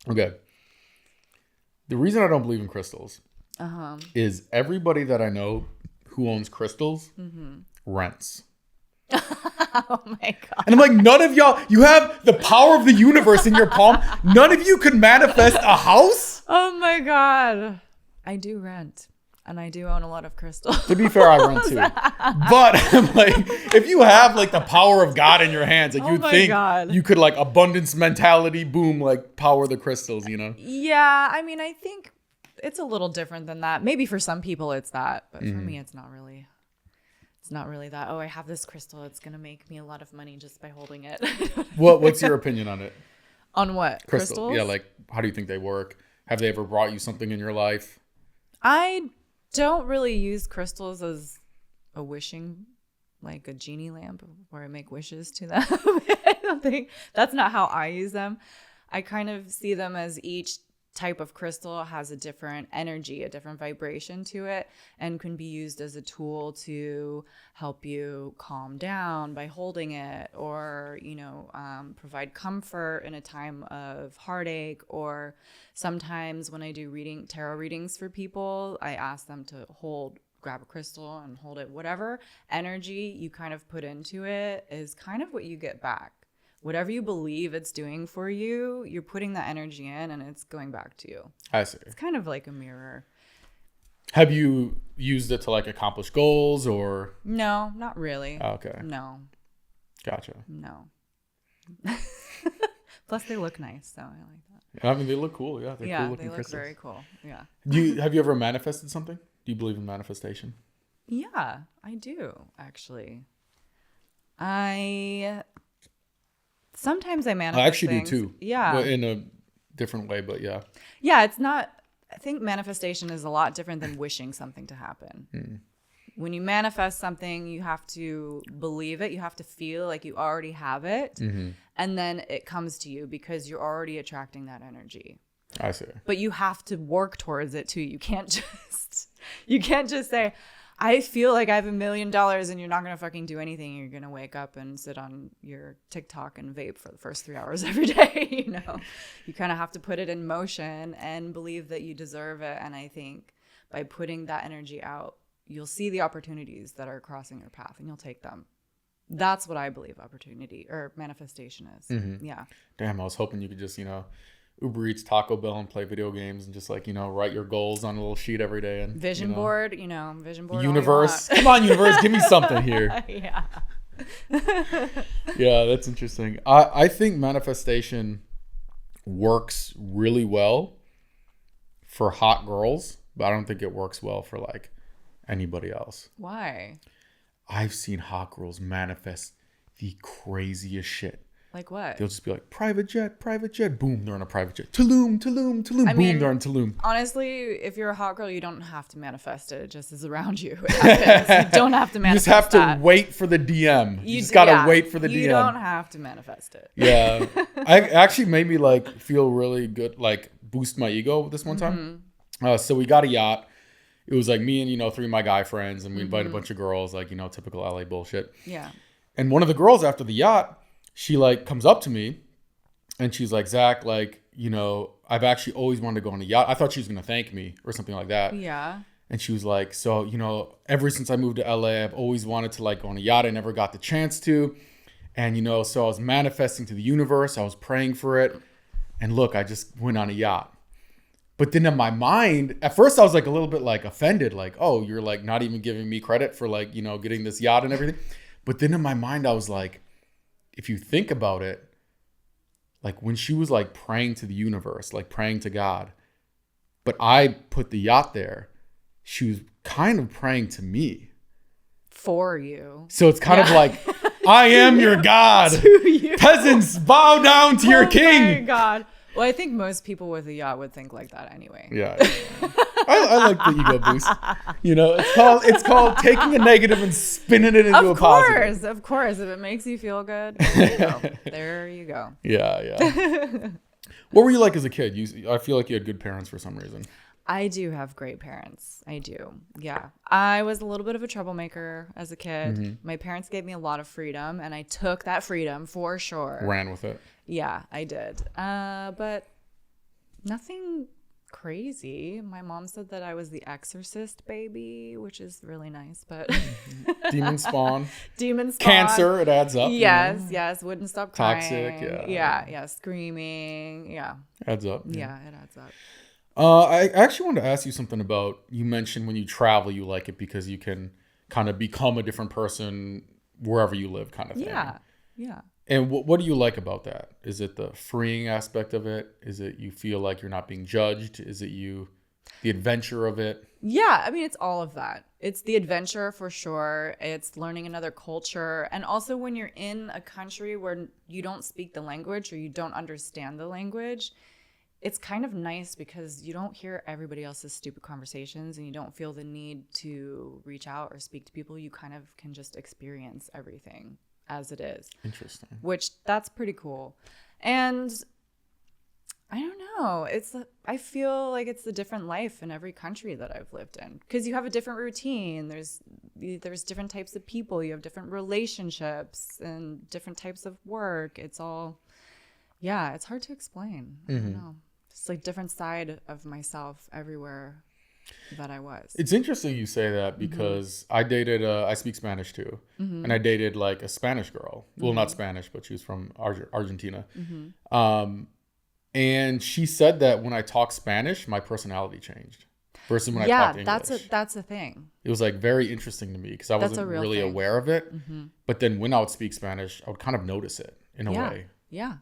Okay. The reason I don't believe in crystals is everybody that I know who owns crystals rents. Oh my God. And I'm like, none of y'all, you have the power of the universe in your palm. None of you could manifest a house? Oh my God. I do rent. And I do own a lot of crystals. To be fair, I rent too. But I'm like, if you have like the power of God in your hands, like you'd think you could like abundance mentality, boom, like power the crystals, you know? Yeah. I mean, I think it's a little different than that. Maybe for some people it's that, but for me, it's not really. It's not really that. Oh, I have this crystal. It's going to make me a lot of money just by holding it. What's your opinion on it? On what? Crystals? Yeah. Like, how do you think they work? Have they ever brought you something in your life? I don't really use crystals as a wishing, like a genie lamp where I make wishes to them. I don't think that's not how I use them. I kind of see them as each type of crystal has a different energy, a different vibration to it, and can be used as a tool to help you calm down by holding it, or provide comfort in a time of heartache. Or sometimes when I do tarot readings for people, I ask them to grab a crystal and hold it. Whatever energy you kind of put into it is kind of what you get back. Whatever you believe it's doing for you, you're putting that energy in and it's going back to you. I see. It's kind of like a mirror. Have you used it to like accomplish goals or? No, not really. Oh, okay. No. Gotcha. No. Plus they look nice, so I like that. I mean, they look cool. Yeah, they're cool looking they look crystals. very cool. Yeah. Have you ever manifested something? Do you believe in manifestation? Yeah, I do actually. Sometimes I manifest I actually things. do too. Yeah. But in a different way, but yeah. Yeah, it's not. I think manifestation is a lot different than wishing something to happen. When you manifest something, you have to believe it. You have to feel like you already have it. And then it comes to you because you're already attracting that energy. I see. But you have to work towards it too. You can't just say, I feel like I have $1 million and you're not going to fucking do anything. You're going to wake up and sit on your TikTok and vape for the first 3 hours every day. You kind of have to put it in motion and believe that you deserve it. And I think by putting that energy out, you'll see the opportunities that are crossing your path and you'll take them. That's what I believe opportunity or manifestation is. Yeah. Damn, I was hoping you could just, Uber Eats, Taco Bell, and play video games and just like, write your goals on a little sheet every day. And vision board. Universe. Come on, universe. Give me something here. Yeah. Yeah, that's interesting. I think manifestation works really well for hot girls, but I don't think it works well for like anybody else. Why? I've seen hot girls manifest the craziest shit. Like what? They'll just be like, private jet. Boom, they're on a private jet. Tulum. Boom, they're on Tulum. Honestly, if you're a hot girl, you don't have to manifest it. It just is around you. It happens. You don't have to manifest it. You just have to wait for the DM. You just got to wait for the DM. You don't have to manifest it. Yeah. I actually made me like feel really good, like boost my ego this one time. So we got a yacht. It was like me and, 3 of my guy friends, and we invited a bunch of girls, like, typical LA bullshit. Yeah. And one of the girls after the yacht, she like comes up to me and she's like, Zach, like, I've actually always wanted to go on a yacht. I thought she was going to thank me or something like that. Yeah. And she was like, so, ever since I moved to LA, I've always wanted to like go on a yacht. I never got the chance to. And, so I was manifesting to the universe. I was praying for it. And look, I just went on a yacht. But then in my mind, at first I was like a little bit like offended. Like, oh, you're like not even giving me credit for like, getting this yacht and everything. But then in my mind, I was like, if you think about it, like when she was like praying to the universe, like praying to God, but I put the yacht there, she was kind of praying to me. For you. So it's kind of like, I am your God. To you. Peasants, bow down to your king. Oh my God. Well, I think most people with a yacht would think like that anyway. Yeah. I like the ego boost. It's called taking a negative and spinning it into a positive. Of course. If it makes you feel good, there you go. Yeah. What were you like as a kid? I feel like you had good parents for some reason. I do have great parents. I do. Yeah. I was a little bit of a troublemaker as a kid. My parents gave me a lot of freedom, and I took that freedom for sure. Ran with it. Yeah, I did. But nothing crazy. My mom said that I was the exorcist baby, which is really nice, but Demon spawn. Demon spawn. Cancer, it adds up. Yes, yes. Wouldn't stop crying. Toxic, Yeah, screaming. Yeah. Adds up. Yeah, it adds up. I actually wanted to ask you something about, you mentioned when you travel, you like it because you can kind of become a different person wherever you live kind of thing. Yeah. And what do you like about that? Is it the freeing aspect of it? Is it you feel like you're not being judged? Is it the adventure of it? Yeah, I mean, it's all of that. It's the adventure for sure. It's learning another culture. And also when you're in a country where you don't speak the language or you don't understand the language, it's kind of nice because you don't hear everybody else's stupid conversations and you don't feel the need to reach out or speak to people. You kind of can just experience everything as it is. Interesting. Which that's pretty cool. And I don't know. I feel like it's a different life in every country that I've lived in because you have a different routine. There's different types of people. You have different relationships and different types of work. It's all, it's hard to explain. I don't know. It's like different side of myself everywhere that I was. It's interesting you say that because I dated, I speak Spanish too. And I dated like a Spanish girl. Well, not Spanish, but she was from Argentina. And she said that when I talk Spanish, my personality changed versus when I talked English. Yeah, that's a thing. It was like very interesting to me because I wasn't really aware of it. But then when I would speak Spanish, I would kind of notice it in a way. Yeah.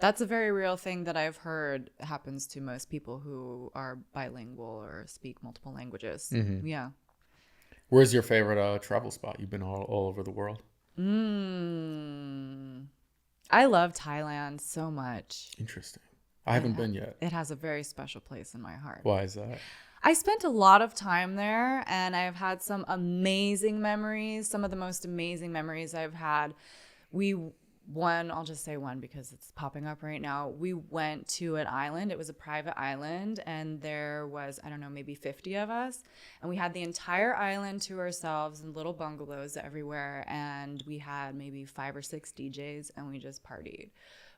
That's a very real thing that I've heard happens to most people who are bilingual or speak multiple languages. Yeah. Where's your favorite travel spot? You've been all over the world. I love Thailand so much. Interesting. I haven't been yet. It has a very special place in my heart. Why is that? I spent a lot of time there and I've had some amazing memories. Some of the most amazing memories I've had. I'll just say one because it's popping up right now. We went to an island. It was a private island and there was, I don't know, maybe 50 of us. And we had the entire island to ourselves in little bungalows everywhere. And we had maybe 5 or 6 DJs and we just partied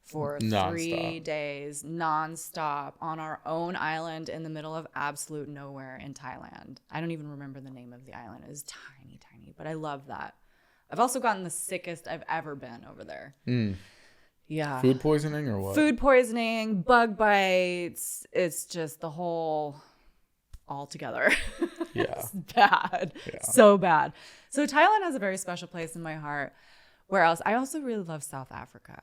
for 3 days nonstop on our own island in the middle of absolute nowhere in Thailand. I don't even remember the name of the island. It was tiny, but I love that. I've also gotten the sickest I've ever been over there. Yeah. Food poisoning or what? Food poisoning, bug bites. It's just the whole all together. Yeah. It's bad. Yeah. So bad. So Thailand has a very special place in my heart. Where else? I also really love South Africa.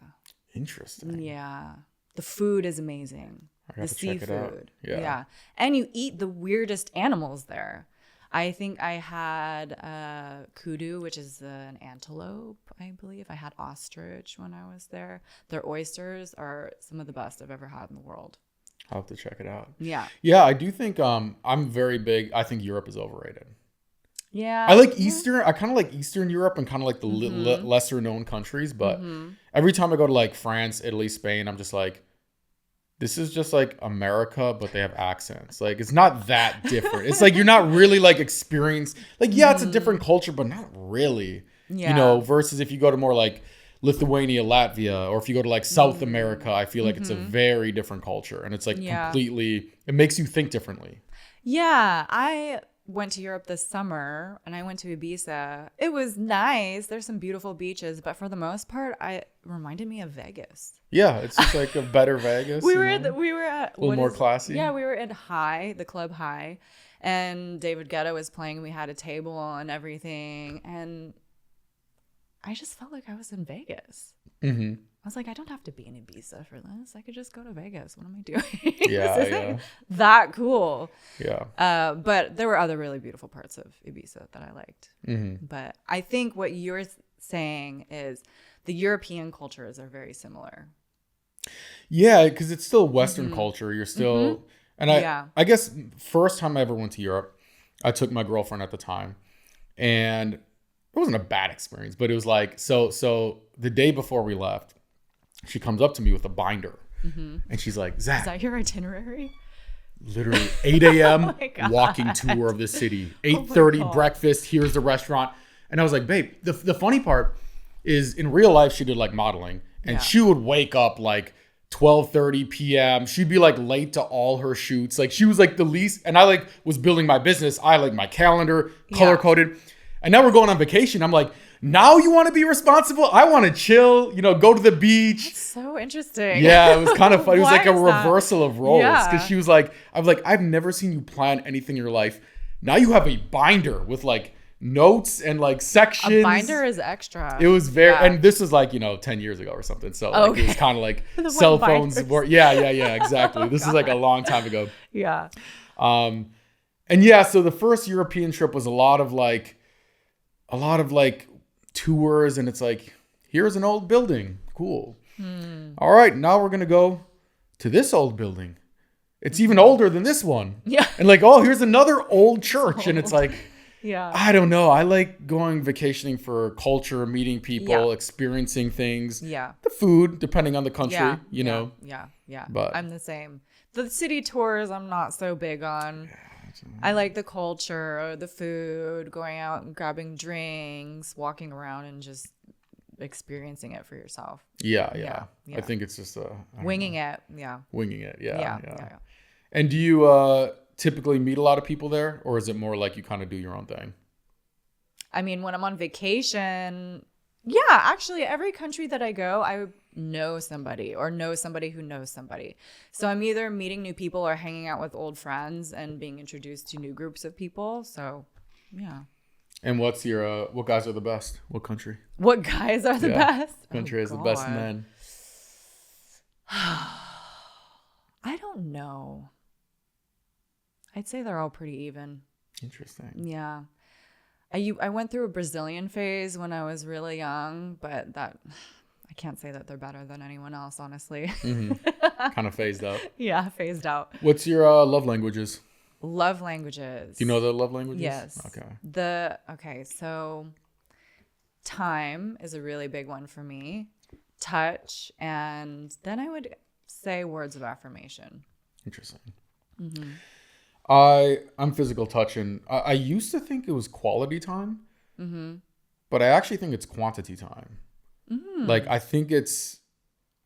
Interesting. Yeah. The food is amazing. The seafood. Yeah. And you eat the weirdest animals there. I think I had kudu, which is an antelope, I believe. I had ostrich when I was there. Their oysters are some of the best I've ever had in the world. I'll have to check it out. Yeah. Yeah, I do think I'm very big. I think Europe is overrated. Yeah. I like I kind of like Eastern Europe and kind of like the lesser known countries. But every time I go to like France, Italy, Spain, I'm just like, this is just like America, but they have accents. Like, it's not that different. It's like you're not really like experienced. Like, yeah, it's a different culture, but not really. Yeah. You know, versus if you go to more like Lithuania, Latvia, or if you go to like South America, I feel like it's a very different culture. And it's like completely, it makes you think differently. Yeah, I went to Europe this summer and I went to Ibiza. It was nice. There's some beautiful beaches, but for the most part, it reminded me of Vegas. Yeah, it's just like a better Vegas. we were at a little more classy. Yeah, we were at the club High, and David Guetta was playing. We had a table and everything, and I just felt like I was in Vegas. I was like, I don't have to be in Ibiza for this. I could just go to Vegas. What am I doing? Yeah. That cool. Yeah. But there were other really beautiful parts of Ibiza that I liked. But I think what you're saying is the European cultures are very similar. Yeah, because it's still Western culture. You're still, and I guess first time I ever went to Europe, I took my girlfriend at the time, and it wasn't a bad experience, but it was like, so the day before we left, she comes up to me with a binder and she's like, Zach. Is that your itinerary? Literally 8 a.m. walking tour of the city, 8:30 breakfast. Here's the restaurant. And I was like, babe, the funny part is in real life, she did like modeling and she would wake up like 12:30 p.m. She'd be like late to all her shoots. Like she was like the least, and I like was building my business. I like my calendar color coded. And now we're going on vacation. I'm like, now you want to be responsible? I want to chill, go to the beach. That's so interesting. Yeah, it was kind of fun. It was like a that? reversal of roles. Yeah. Because she was like, I've never seen you plan anything in your life. Now you have a binder with like notes and like sections. A binder is extra. It was very, and this was like, 10 years ago or something. So like, it was kind of like cell phones. Yeah, exactly. This is like a long time ago. Yeah. And yeah, so the first European trip was a lot of like tours, and it's like, here's an old building. Cool. All right, now we're going to go to this old building. It's even older than this one. Yeah. And like, oh, here's another old church. And it's like, yeah, I don't know. I like going vacationing for culture, meeting people, experiencing things. Yeah. The food, depending on the country, you know. Yeah. But I'm the same. The city tours, I'm not so big on. I like the culture, the food, going out and grabbing drinks, walking around and just experiencing it for yourself. Yeah. I think it's just winging it. Yeah. Winging it. Yeah. Yeah. And do you typically meet a lot of people there, or is it more like you kind of do your own thing? I mean, when I'm on vacation, actually every country that I go, I know somebody or know somebody who knows somebody. So I'm either meeting new people or hanging out with old friends and being introduced to new groups of people. So, yeah. And what's your, what guys are the best? What country? What guys are the best? What country has the best men? I don't know. I'd say they're all pretty even. Interesting. Yeah. I went through a Brazilian phase when I was really young, but I can't say that they're better than anyone else, honestly. Kind of phased out. Yeah, phased out. What's your love languages? Love languages. Do you know the love languages? Yes. Okay. So time is a really big one for me. Touch, and then I would say words of affirmation. Interesting. I'm physical touch, and I used to think it was quality time, but I actually think it's quantity time. Like, I think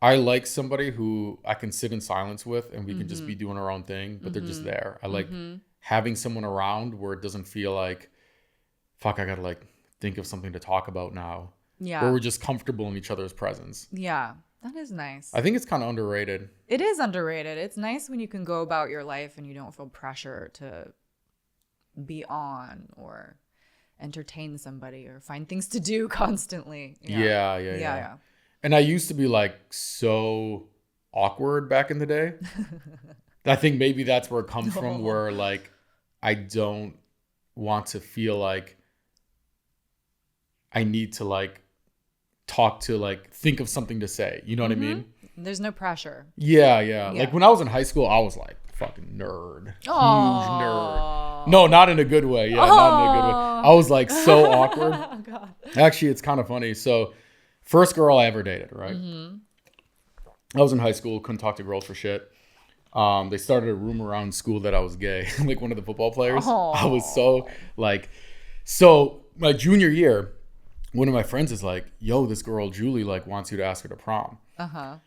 I like somebody who I can sit in silence with, and we can just be doing our own thing, but they're just there. I like having someone around where it doesn't feel like, fuck, I gotta like think of something to talk about now. Yeah. Where we're just comfortable in each other's presence. Yeah. That is nice. I think it's kind of underrated. It is underrated. It's nice when you can go about your life and you don't feel pressure to be on or entertain somebody or find things to do constantly. Yeah. And I used to be like so awkward back in the day. I think maybe that's where it comes from, where like I don't want to feel like I need to like talk to like think of something to say. You know what I mean? There's no pressure. Yeah. Like when I was in high school, I was like fucking nerd. Huge nerd. No, not in a good way. Yeah, not in a good way. I was like so awkward. Oh, God. Actually, it's kind of funny. So first girl I ever dated, right? I was in high school, couldn't talk to girls for shit. They started a rumor around school that I was gay, like one of the football players. I was so my junior year, one of my friends is like, yo, this girl, Julie, like wants you to ask her to prom.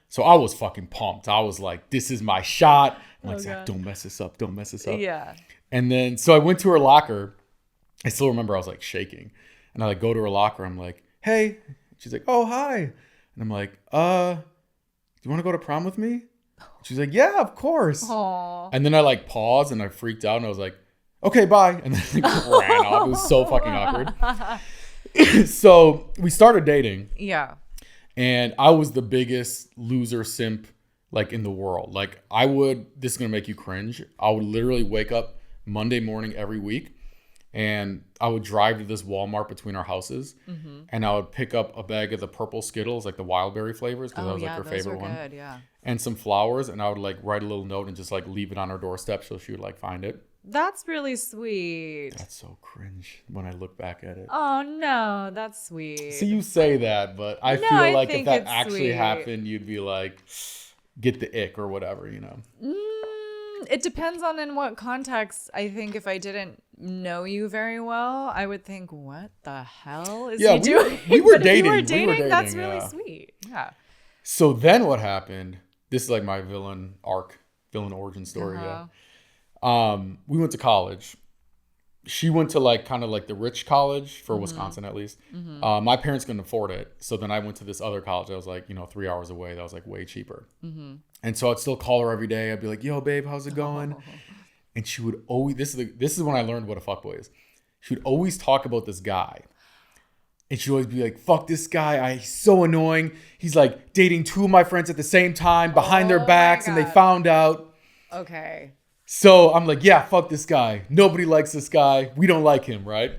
So I was fucking pumped. I was like, this is my shot. I'm like, Zach, don't mess this up. Don't mess this up. Yeah. And then, so I went to her locker. I still remember I was like shaking. And I like go to her locker. I'm like, hey. She's like, oh, hi. And I'm like, do you want to go to prom with me? She's like, yeah, of course. Aww. And then I like paused and I freaked out and I was like, okay, bye. And then like ran off. It was so fucking awkward. So we started dating. Yeah. And I was the biggest loser simp like in the world. Like this is going to make you cringe. I would literally wake up Monday morning every week and I would drive to this Walmart between our houses and I would pick up a bag of the purple Skittles, like the wild berry flavors, because that was like her favorite one. Good, yeah. And some flowers, and I would like write a little note and just like leave it on her doorstep so she would like find it. That's really sweet. That's so cringe when I look back at it. Oh no, that's sweet. So you say that, but I feel like if that actually happened, you'd be like, get the ick or whatever, you know? It depends on in what context. I think if I didn't know you very well, I would think, what the hell is he doing? We were dating. If you were dating, that's really sweet. Yeah. So then what happened this is like my villain origin story. Yeah. We went to college. She went to like kind of like the rich college for Wisconsin, at least. My parents couldn't afford it. So then I went to this other college that was like, 3 hours away. That was like way cheaper. And so I'd still call her every day. I'd be like, yo, babe, how's it going? And she would always, this is when I learned what a fuckboy is. She would always talk about this guy. And she'd always be like, fuck this guy. He's so annoying. He's like dating 2 of my friends at the same time behind their backs. And they found out. Okay. So I'm like, yeah, fuck this guy. Nobody likes this guy. We don't like him, right?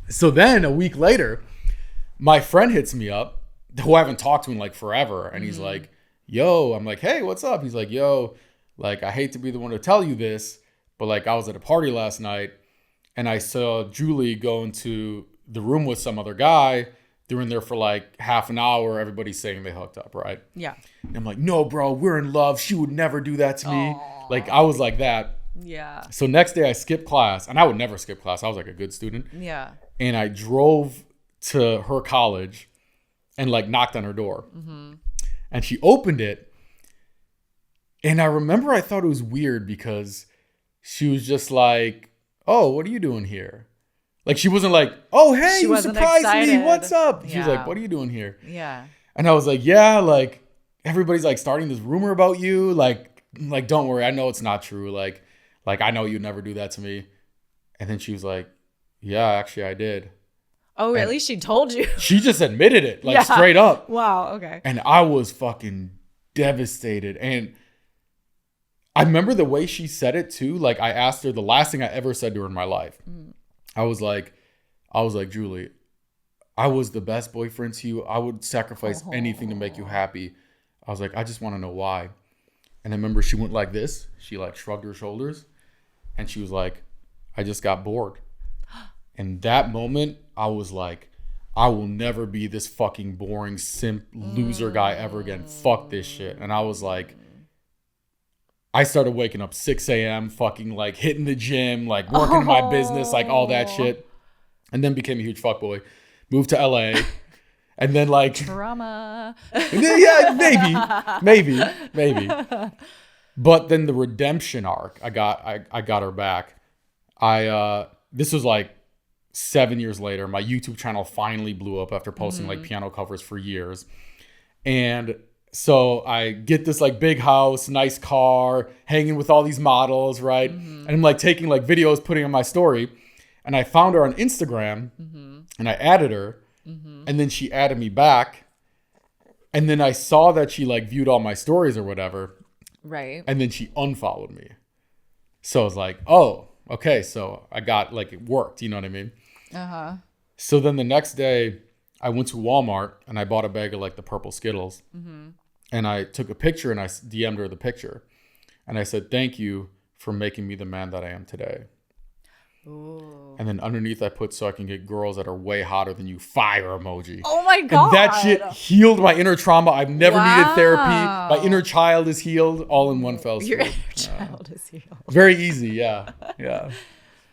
So then a week later, my friend hits me up, who I haven't talked to in like forever. And he's like, yo, I'm like, hey, what's up? He's like, yo, like, I hate to be the one to tell you this, but like I was at a party last night and I saw Julie go into the room with some other guy. They're in there for like half an hour. Everybody's saying they hooked up, right? Yeah. And I'm like, no, bro, we're in love. She would never do that to me. Like, I was like that. Yeah. So next day I skipped class, and I would never skip class. I was like a good student. Yeah. And I drove to her college and like knocked on her door. And she opened it. And I remember I thought it was weird because she was just like, oh, what are you doing here? Like, she wasn't like, oh, hey, you surprised me. What's up? She was like, what are you doing here? Yeah. And I was like, yeah, like, everybody's like starting this rumor about you. Like, don't worry. I know it's not true. Like, I know you'd never do that to me. And then she was like, yeah, actually, I did. Oh, really? And she told you? She just admitted it, like, straight up. Wow. Okay. And I was fucking devastated. And I remember the way she said it, too. Like, I asked her the last thing I ever said to her in my life. I was like, Julie, I was the best boyfriend to you. I would sacrifice anything to make you happy. I was like, I just want to know why. And I remember she went like this. She like shrugged her shoulders and she was like, I just got bored. And that moment, I was like, I will never be this fucking boring simp loser guy ever again. Fuck this shit. And I was like, I started waking up 6 a.m., fucking like hitting the gym, like working in my business, like all that shit. And then became a huge fuckboy. Moved to LA. And then like drama. Yeah, maybe. But then the redemption arc, I got her back. This was like 7 years later. My YouTube channel finally blew up after posting like piano covers for years. And so I get this like big house, nice car, hanging with all these models, right? And I'm like taking like videos, putting on my story. And I found her on Instagram and I added her. And then she added me back. And then I saw that she like viewed all my stories or whatever. Right. And then she unfollowed me. So I was like, oh, okay. So I got like, it worked. You know what I mean? Uh-huh. So then the next day I went to Walmart and I bought a bag of like the purple Skittles. And I took a picture and I DM'd her the picture. And I said, thank you for making me the man that I am today. Ooh. And then underneath I put, so I can get girls that are way hotter than you, fire emoji. Oh my God. And that shit healed my inner trauma. I've never needed therapy. My inner child is healed all in one fell swoop. Your inner child is healed. Very easy. Yeah.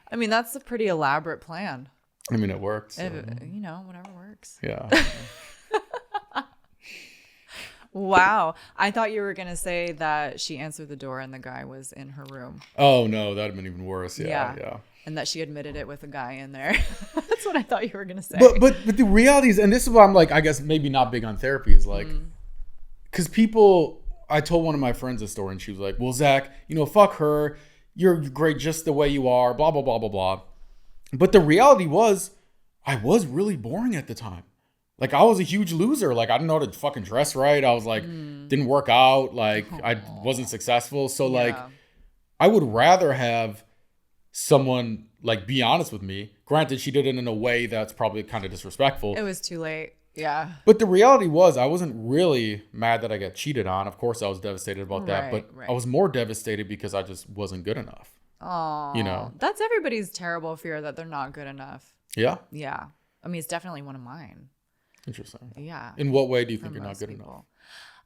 I mean, that's a pretty elaborate plan. I mean, it worked. So. Whatever works. Yeah. Wow. I thought you were going to say that she answered the door and the guy was in her room. Oh, no. That would have been even worse. Yeah. And that she admitted it with a guy in there. That's what I thought you were going to say. But the reality is, and this is why I'm like, I guess maybe not big on therapy, is like, because I told one of my friends a story and she was like, well, Zach, fuck her. You're great just the way you are, blah, blah, blah, blah, blah. But the reality was, I was really boring at the time. Like, I was a huge loser. Like, I didn't know how to fucking dress right. I was like, didn't work out. Like, I wasn't successful. So, like, I would rather have someone, like, be honest with me. Granted, she did it in a way that's probably kind of disrespectful. It was too late. Yeah. But the reality was, I wasn't really mad that I got cheated on. Of course, I was devastated about that. But I was more devastated because I just wasn't good enough. Oh, that's everybody's terrible fear, that they're not good enough. Yeah? Yeah. I mean, it's definitely one of mine. Interesting. Yeah. In what way do you think you're not good enough?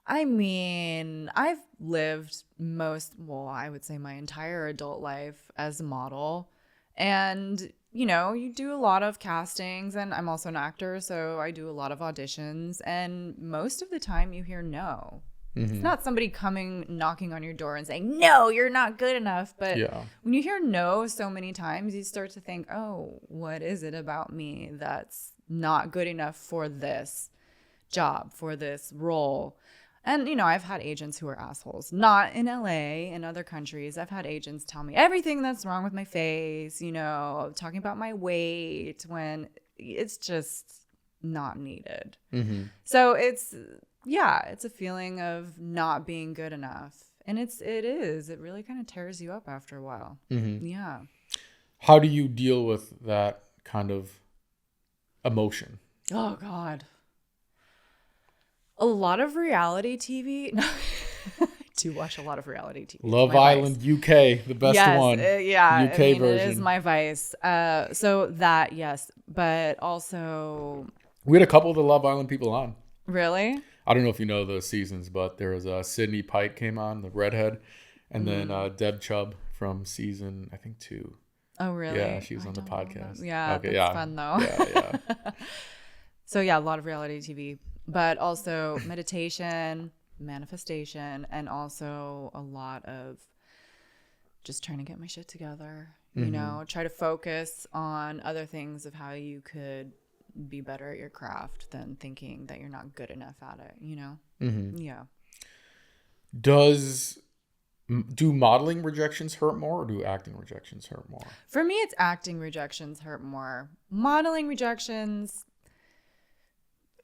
I mean, I've lived I would say my entire adult life as a model. And, you do a lot of castings, and I'm also an actor, so I do a lot of auditions. And most of the time you hear no. It's not somebody coming knocking on your door and saying, no, you're not good enough. But when you hear no so many times, you start to think, oh, what is it about me that's not good enough for this job, for this role? And, you know, I've had agents who are assholes, not in LA, in other countries. I've had agents tell me everything that's wrong with my face, you know, talking about my weight when it's just not needed. So it's a feeling of not being good enough. And it really kind of tears you up after a while. Yeah. How do you deal with that kind of emotion? Oh, God. A lot of reality TV. I do watch a lot of reality TV. Love Island UK, the best one. UK version. It is my vice. So that, yes. But also... We had a couple of the Love Island people on. Really? I don't know if you know the seasons, but there was Sydney Pike came on, the redhead. And then Deb Chubb from season, I think 2. Oh, really? Yeah, she was on the podcast. Yeah, okay, that's fun though. Yeah. So yeah, a lot of reality TV. But also meditation, manifestation, and also a lot of just trying to get my shit together. You know, try to focus on other things of how you could be better at your craft than thinking that you're not good enough at it, you know? Yeah. Do modeling rejections hurt more or do acting rejections hurt more? For me, it's acting rejections hurt more. Modeling rejections,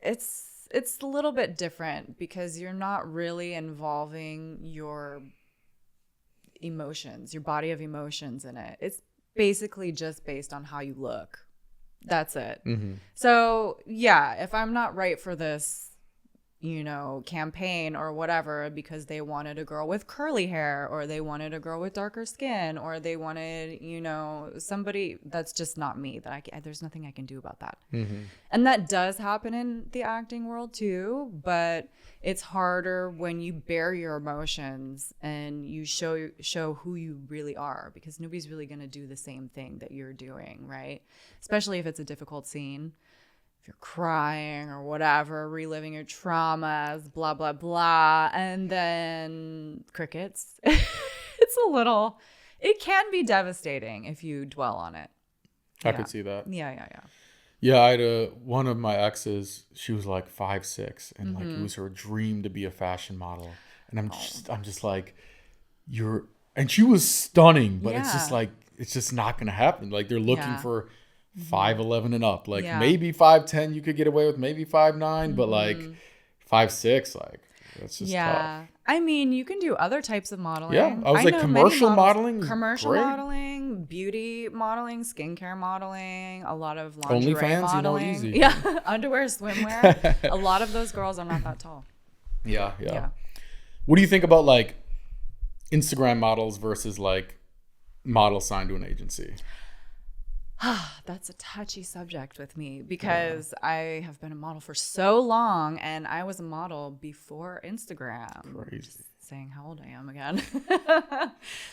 it's a little bit different because you're not really involving your emotions, your body of emotions in it. It's basically just based on how you look. That's it. So yeah, if I'm not right for this, you know, campaign or whatever, because they wanted a girl with curly hair or they wanted a girl with darker skin or they wanted, you know, somebody that's just not me, there's nothing I can do about that. And that does happen in the acting world too, but it's harder when you bear your emotions and you show who you really are, because nobody's really going to do the same thing that you're doing, right? Especially if it's a difficult scene. You're crying or whatever, reliving your traumas, blah, blah, blah. And then crickets. It can be devastating if you dwell on it. I could see that. Yeah. Yeah, I had one of my exes, she was like 5'6", and like it was her dream to be a fashion model. And I'm just like, and she was stunning, but it's just like, it's just not going to happen. Like they're looking for 5'11" and up, like maybe 5'10" you could get away with, maybe 5'9", but like 5'6", like that's just tough. I mean, you can do other types of modeling. Yeah, I was like commercial modeling, modeling, beauty modeling, skincare modeling, a lot of lingerie OnlyFans, modeling. easy. Yeah, underwear, swimwear. A lot of those girls are not that tall. Yeah. What do you think about like Instagram models versus like models signed to an agency? That's a touchy subject with me because I have been a model for so long, and I was a model before Instagram. Crazy. Just saying how old I am again.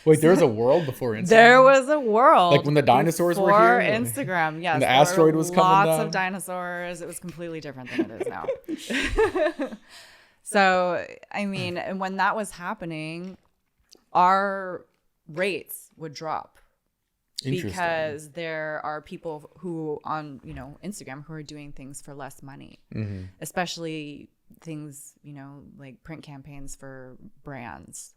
Wait, there was a world before Instagram? There was a world. Like when the dinosaurs were here? Before Instagram, yes. And the asteroid was coming down? Lots of dinosaurs. It was completely different than it is now. So, I mean, when that was happening, our rates would drop. Because there are people who on, you know, Instagram who are doing things for less money, especially things, you know, like print campaigns for brands.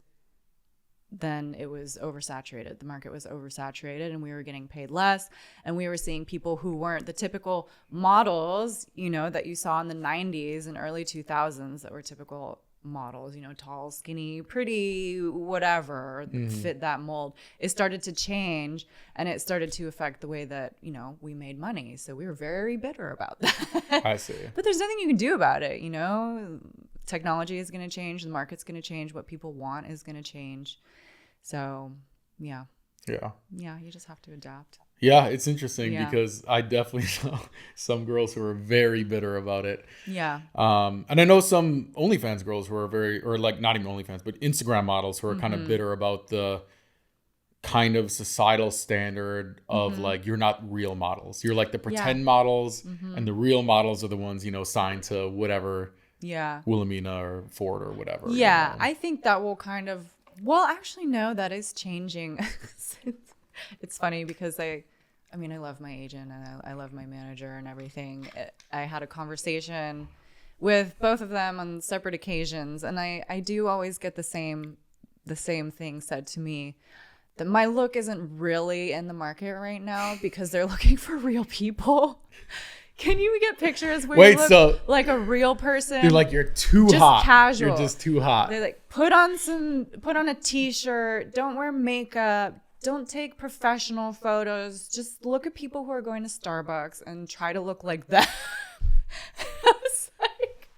Then it was oversaturated. The market was oversaturated and we were getting paid less. And we were seeing people who weren't the typical models, you know, that you saw in the 90s and early 2000s that were typical models, you know, tall, skinny, pretty, whatever, fit that mold. It started to change and it started to affect the way that, you know, we made money. So we were very bitter about that. I see. But there's nothing you can do about it, you know. Technology is going to change, the market's going to change, what people want is going to change. So, yeah, you just have to adapt. Yeah, it's interesting because I definitely know some girls who are very bitter about it. Yeah. And I know some OnlyFans girls who are or like not even OnlyFans, but Instagram models who are kind of bitter about the kind of societal standard of like, you're not real models. You're like the pretend models and the real models are the ones, you know, signed to whatever Yeah. Wilhelmina or Ford or whatever. Yeah, you know? I think that will kind of, well, actually, no, that is changing. It's funny because I love my agent and I love my manager and everything. I had a conversation with both of them on separate occasions, and I do always get the same thing said to me, that my look isn't really in the market right now because they're looking for real people. Can you get pictures where you look like a real person? You're like, you're too just hot. Casual. You're just too hot. They like put on a t-shirt, don't wear makeup, don't take professional photos. Just look at people who are going to Starbucks and try to look like that. I was like,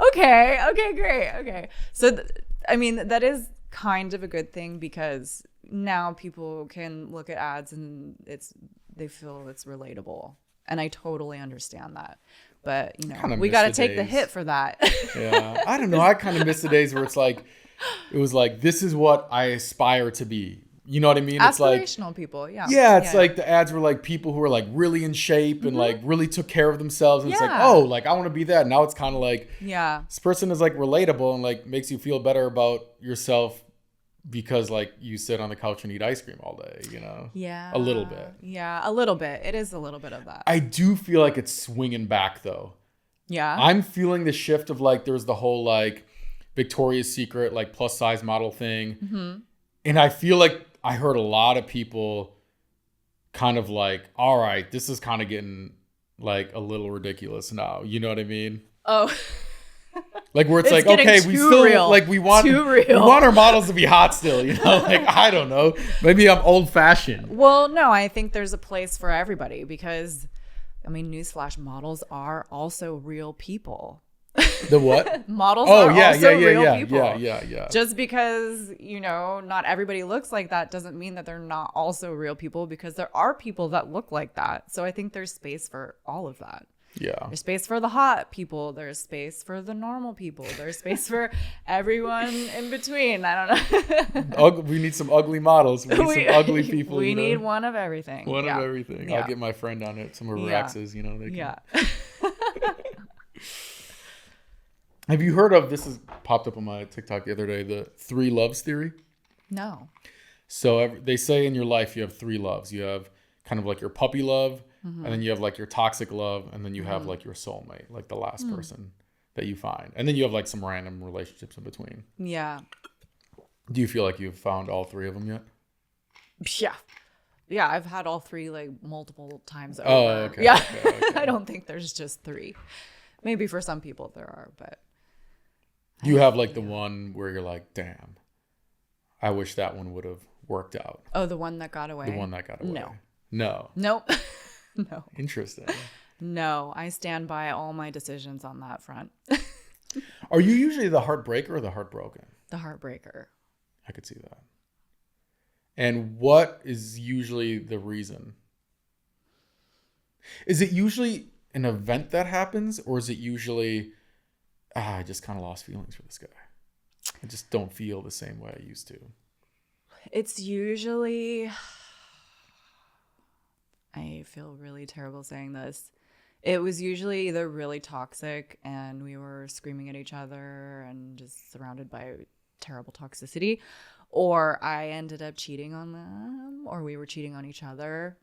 okay, great. Okay. So, that is kind of a good thing because now people can look at ads and they feel it's relatable. And I totally understand that. But, we got to take the hit for that. Yeah. I don't know. I kind of miss the days where it was like, this is what I aspire to be. You know what I mean? Aspirational, it's people. Yeah. Yeah. It's like the ads were like people who were like really in shape and like really took care of themselves. And it's like, oh, like I want to be that. Now it's kind of like, this person is like relatable and like makes you feel better about yourself because like you sit on the couch and eat ice cream all day, a little bit. It is a little bit of that. I do feel like it's swinging back though. I'm feeling the shift of like there's the whole like Victoria's Secret like plus size model thing, and I feel like I heard a lot of people kind of like, all right, this is kind of getting like a little ridiculous now, you know what I mean? Like where it's like, okay, we still real. Like we want our models to be hot still, like I don't know, maybe I'm old fashioned. Well, no, I think there's a place for everybody because newsflash, models are also real people. The what? Models are also real people. Yeah. Just because, not everybody looks like that doesn't mean that they're not also real people because there are people that look like that. So I think there's space for all of that. Yeah. There's space for the hot people. There's space for the normal people. There's space for everyone in between. I don't know. We need some ugly models. We need some ugly people. We need one of everything. One of everything. Yeah. I'll get my friend on it. Some of her exes, they can. Have you heard of, this has popped up on my TikTok the other day, the 3 loves theory? No. So they say in your life you have 3 loves. You have kind of like your puppy love, and then you have like your toxic love, and then you have like your soulmate, like the last person that you find. And then you have like some random relationships in between. Yeah. Do you feel like you've found all 3 of them yet? Yeah. Yeah, I've had all 3 like multiple times over. Oh, okay. Yeah. Okay. I don't think there's just 3. Maybe for some people there are, but. You have like the one where you're like, damn, I wish that one would have worked out. Oh, the one that got away? The one that got away. No. No. No. Interesting. No, I stand by all my decisions on that front. Are you usually the heartbreaker or the heartbroken? The heartbreaker. I could see that. And what is usually the reason? Is it usually an event that happens, or is it usually, I just kind of lost feelings for this guy? I just don't feel the same way I used to. It's usually, I feel really terrible saying this. It was usually either really toxic and we were screaming at each other and just surrounded by terrible toxicity, or I ended up cheating on them, or we were cheating on each other.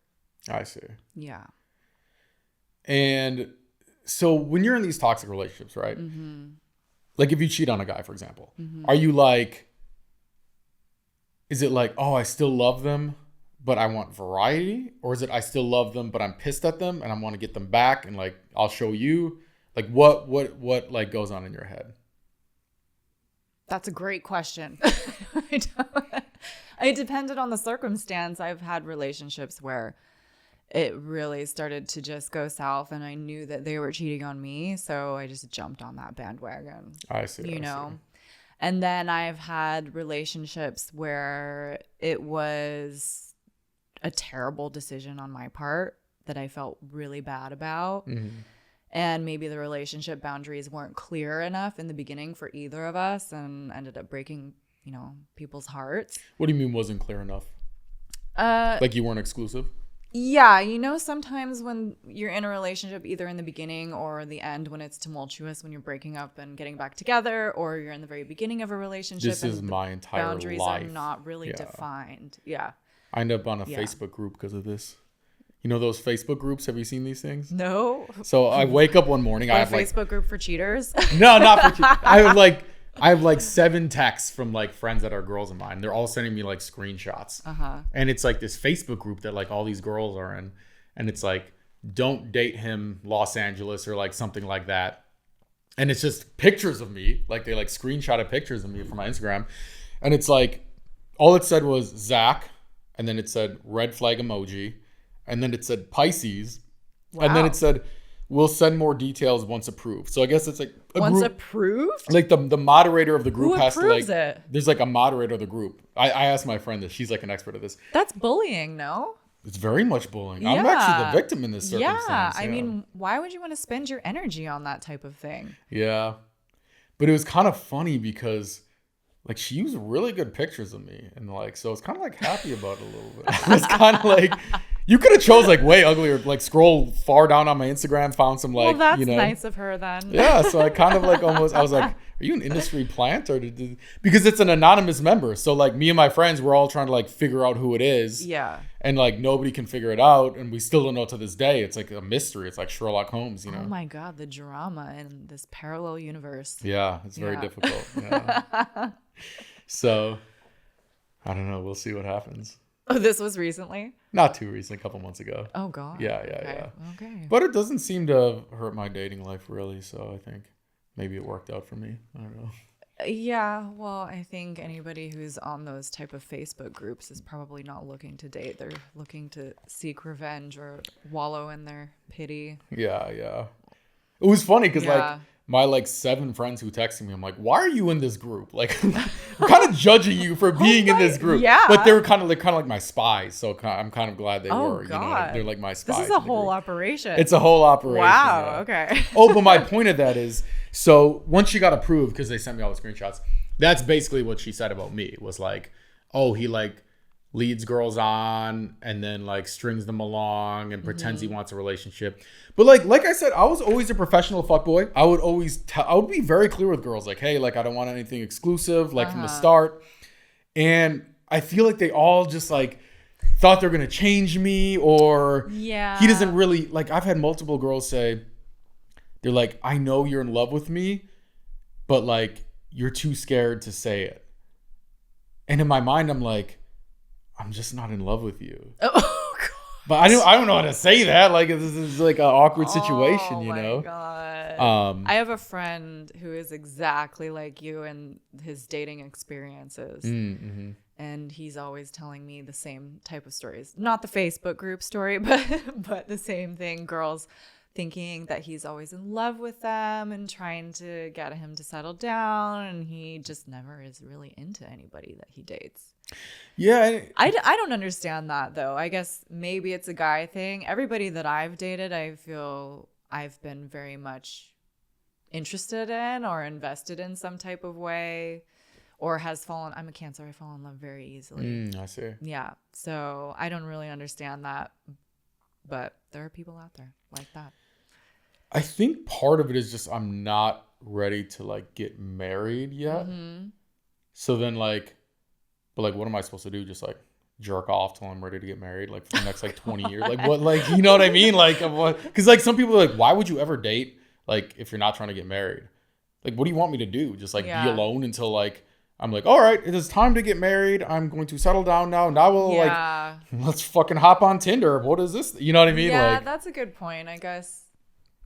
I see. Yeah. And so when you're in these toxic relationships, right? Mm-hmm. Like if you cheat on a guy, for example, are you like, is it like, oh, I still love them, but I want variety? Or is it, I still love them, but I'm pissed at them and I want to get them back and like, I'll show you? Like what like goes on in your head? That's a great question. It depended on the circumstance. I've had relationships where it really started to just go south and I knew that they were cheating on me. So I just jumped on that bandwagon. I see. You know? And then I've had relationships where it was a terrible decision on my part that I felt really bad about. Mm-hmm. And maybe the relationship boundaries weren't clear enough in the beginning for either of us and ended up breaking, people's hearts. What do you mean wasn't clear enough? Like you weren't exclusive? Yeah, you know, sometimes when you're in a relationship, either in the beginning or the end, when it's tumultuous, when you're breaking up and getting back together, or you're in the very beginning of a relationship, This is and the my entire boundaries life. are not really defined. Yeah. I end up on a Facebook group because of this. You know those Facebook groups? Have you seen these things? No. So I wake up one morning. I have Facebook group for cheaters. No, not for cheaters. I have like 7 texts from like friends that are girls of mine. They're all sending me like screenshots. And it's like this Facebook group that like all these girls are in. And it's like, don't date him, Los Angeles, or like something like that. And it's just pictures of me. Like they like screenshotted pictures of me from my Instagram. And it's like, all it said was Zach. And then it said red flag emoji. And then it said Pisces. Wow. And then it said, we'll send more details once approved. So I guess it's like once approved? Like the moderator of the group Who has to like it? There's like a moderator of the group. I asked my friend this. She's like an expert at this. That's bullying, no? It's very much bullying. I'm actually the victim in this circumstance. Yeah, I mean, why would you want to spend your energy on that type of thing? Yeah. But it was kind of funny because like she used really good pictures of me. And like, so I was kind of like happy about it a little bit. It's kind of like, you could have chose like way uglier, like scroll far down on my Instagram, found some like, well, that's you know, nice of her then. Yeah. So I kind of like almost, I was like, are you an industry plant or because it's an anonymous member. So like me and my friends, we're all trying to like figure out who it is. Yeah. And like nobody can figure it out. And we still don't know to this day. It's like a mystery. It's like Sherlock Holmes, you know? Oh my God. The drama in this parallel universe. Yeah. It's very difficult. Yeah. So I don't know. We'll see what happens. Oh, this was recently? Not too recent, a couple months ago. Oh, God. Yeah. Okay. But it doesn't seem to hurt my dating life, really. So I think maybe it worked out for me. I don't know. Yeah, well, I think anybody who's on those type of Facebook groups is probably not looking to date. They're looking to seek revenge or wallow in their pity. Yeah. It was funny because like my like 7 friends who texted me, I'm like, why are you in this group? Like, I'm kind of judging you for being in this group. Yeah. But they were kind of like my spies. So I'm kind of glad they were. God. You know, they're like my spies. This is a whole operation. It's a whole operation. Wow. Yeah. Okay. Oh, but my point of that is, so once she got approved, because they sent me all the screenshots, that's basically what she said about me. Was like, oh, he like leads girls on and then like strings them along and pretends he wants a relationship. But like I said, I was always a professional fuckboy. I would always I would be very clear with girls like, hey, like I don't want anything exclusive, like from the start. And I feel like they all just like thought they're gonna change me, or he doesn't really like. I've had multiple girls say, they're like, I know you're in love with me, but like you're too scared to say it. And in my mind, I'm like, I'm just not in love with you. Oh, God. But I don't know how to say that. Like, this is like an awkward situation, you know? Oh, my God. I have a friend who is exactly like you in his dating experiences. Mm-hmm. And he's always telling me the same type of stories. Not the Facebook group story, but the same thing. Girls thinking that he's always in love with them and trying to get him to settle down. And he just never is really into anybody that he dates. Yeah. I don't understand that, though. I guess maybe it's a guy thing. Everybody that I've dated, I feel I've been very much interested in or invested in some type of way, or has fallen. I'm a Cancer. I fall in love very easily. I see. Yeah. So I don't really understand that. But there are people out there like that. I think part of it is just I'm not ready to like get married yet. Mm-hmm. So then like, but like, what am I supposed to do? Just like jerk off till I'm ready to get married, like for the next like 20 years? Like what, like, you know what I mean? Like, because like some people are like, why would you ever date like if you're not trying to get married? Like, what do you want me to do? Just like be alone until like, I'm like, all right, it is time to get married. I'm going to settle down now. Now we'll like, let's fucking hop on Tinder. What is this? You know what I mean? Yeah, like, that's a good point. I guess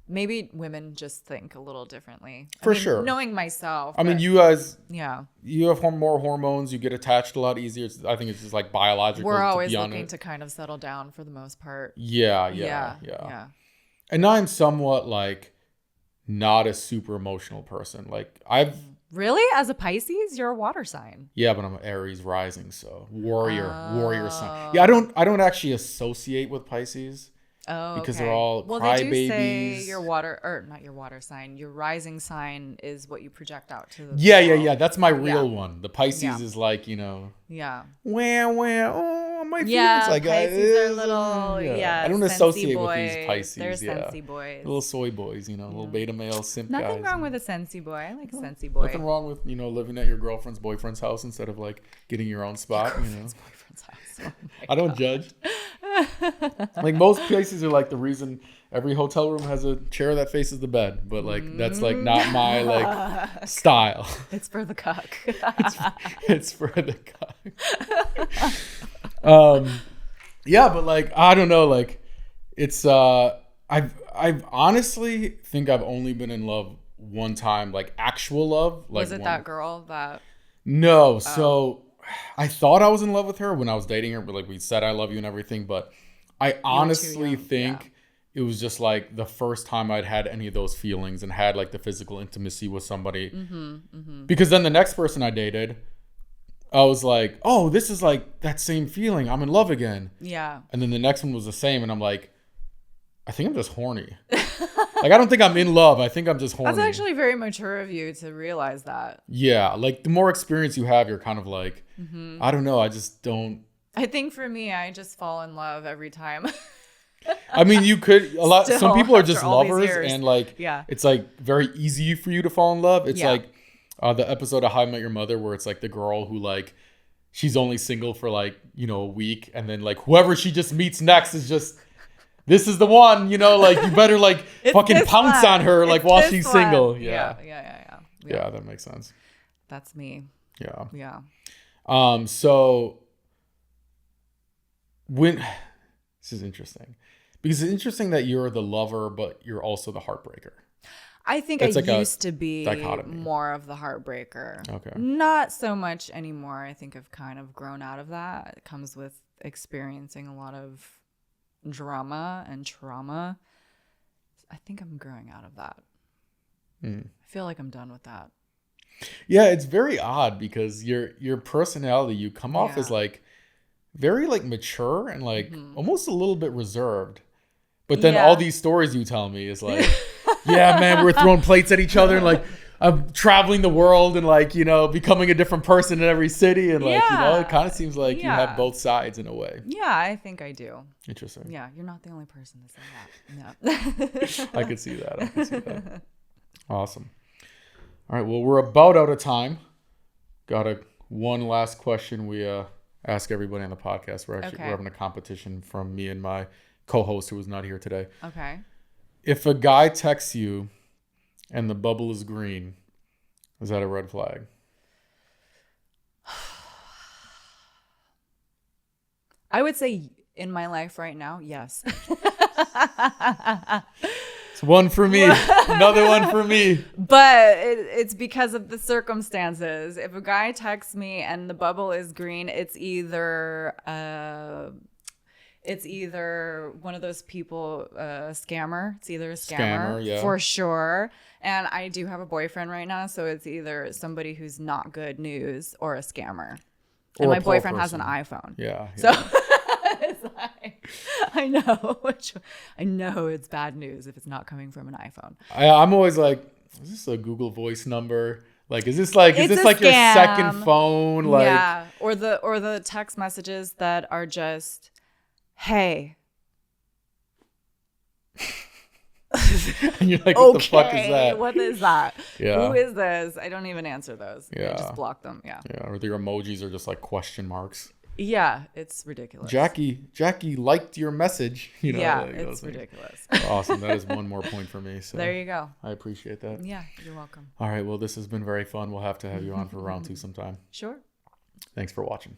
maybe women just think a little differently. For sure. Knowing myself. I mean, you guys, yeah, you have more hormones. You get attached a lot easier. I think it's just like biological. We're always looking to kind of settle down for the most part. Yeah. And I'm somewhat like not a super emotional person. Like Really? As a Pisces, you're a water sign. Yeah, but I'm an Aries rising, so warrior sign. Yeah, I don't actually associate with Pisces. Oh, because they're all crybabies. They do say your water, or not your water sign, your rising sign is what you project out to the world. Yeah. That's my real one. The Pisces is like, you know. Yeah. Wah, wah, on my feelings. Yeah, Like, Pisces are little, I don't sensy associate boys. with these Pisces. They're sensy boys. Little soy boys, little beta male simp guys. Nothing wrong with a sensy boy. I like a sensy boy. Nothing wrong with, living at your girlfriend's boyfriend's house instead of like getting your own spot. Boyfriend's house. Oh I don't judge. Like most places are like the reason every hotel room has a chair that faces the bed, but like that's like not my like style. It's for the cuck. It's for the cuck. Yeah, but like I don't know, like it's I've honestly think I've only been in love one time, like actual love. Like Was it that girl that? No, so I thought I was in love with her when I was dating her, but like we said I love you and everything, but I honestly think it was just like the first time I'd had any of those feelings and had like the physical intimacy with somebody. Because then the next person I dated, I was like, oh, this is like that same feeling. I'm in love again. Yeah. And then the next one was the same. And I'm like, I think I'm just horny. Like, I don't think I'm in love. I think I'm just horny. That's actually very mature of you to realize that. Yeah. Like the more experience you have, you're kind of like, I don't know. I just don't. I think for me, I just fall in love every time. I mean, you could some people are just lovers and like, yeah. It's like very easy for you to fall in love. It's like the episode of How I Met Your Mother where it's like the girl who like, she's only single for like, a week. And then like whoever she just meets next is just, this is the one, like you better like fucking pounce on her like while she's single. Yeah, that makes sense. That's me. Yeah. So when this is interesting because it's interesting that you're the lover, but you're also the heartbreaker. I think it's I like used to be more of the heartbreaker. Okay. Not so much anymore. I think I've kind of grown out of that. It comes with experiencing a lot of drama and trauma. I think I'm growing out of that. I feel like I'm done with that. Yeah, it's very odd because your personality, you come off as like very like mature and like almost a little bit reserved. But then all these stories you tell me is like, yeah, man, we're throwing plates at each other and like I'm traveling the world and like, becoming a different person in every city. And like, it kind of seems like you have both sides in a way. Yeah, I think I do. Interesting. Yeah, you're not the only person to say that. No. I could see that. Awesome. All right. Well, we're about out of time. Got one last question we ask everybody on the podcast. We're having a competition from me and my co-host who was not here today. Okay. If a guy texts you and the bubble is green, is that a red flag? I would say in my life right now, yes. It's one for me. Another one for me. But it's because of the circumstances. If a guy texts me and the bubble is green, it's either one of those people, scammer. It's either a scammer for sure. And I do have a boyfriend right now, so it's either somebody who's not good news or a scammer. And my boyfriend has an iPhone. Yeah. So it's like, I know it's bad news if it's not coming from an iPhone. I'm always like, is this a Google Voice number? Like, is this like your second phone? Like, yeah. Or the text messages that are just, hey. And you're like, what the fuck is that? What is that? Yeah. Who is this? I don't even answer those. Yeah. I just block them. Yeah. Yeah. Or their emojis are just like question marks. Yeah. It's ridiculous. Jackie liked your message. Yeah. Like, it's ridiculous. Awesome. That is one more point for me. So there you go. I appreciate that. Yeah. You're welcome. All right. Well, this has been very fun. We'll have to have you on for round 2 sometime. Sure. Thanks for watching.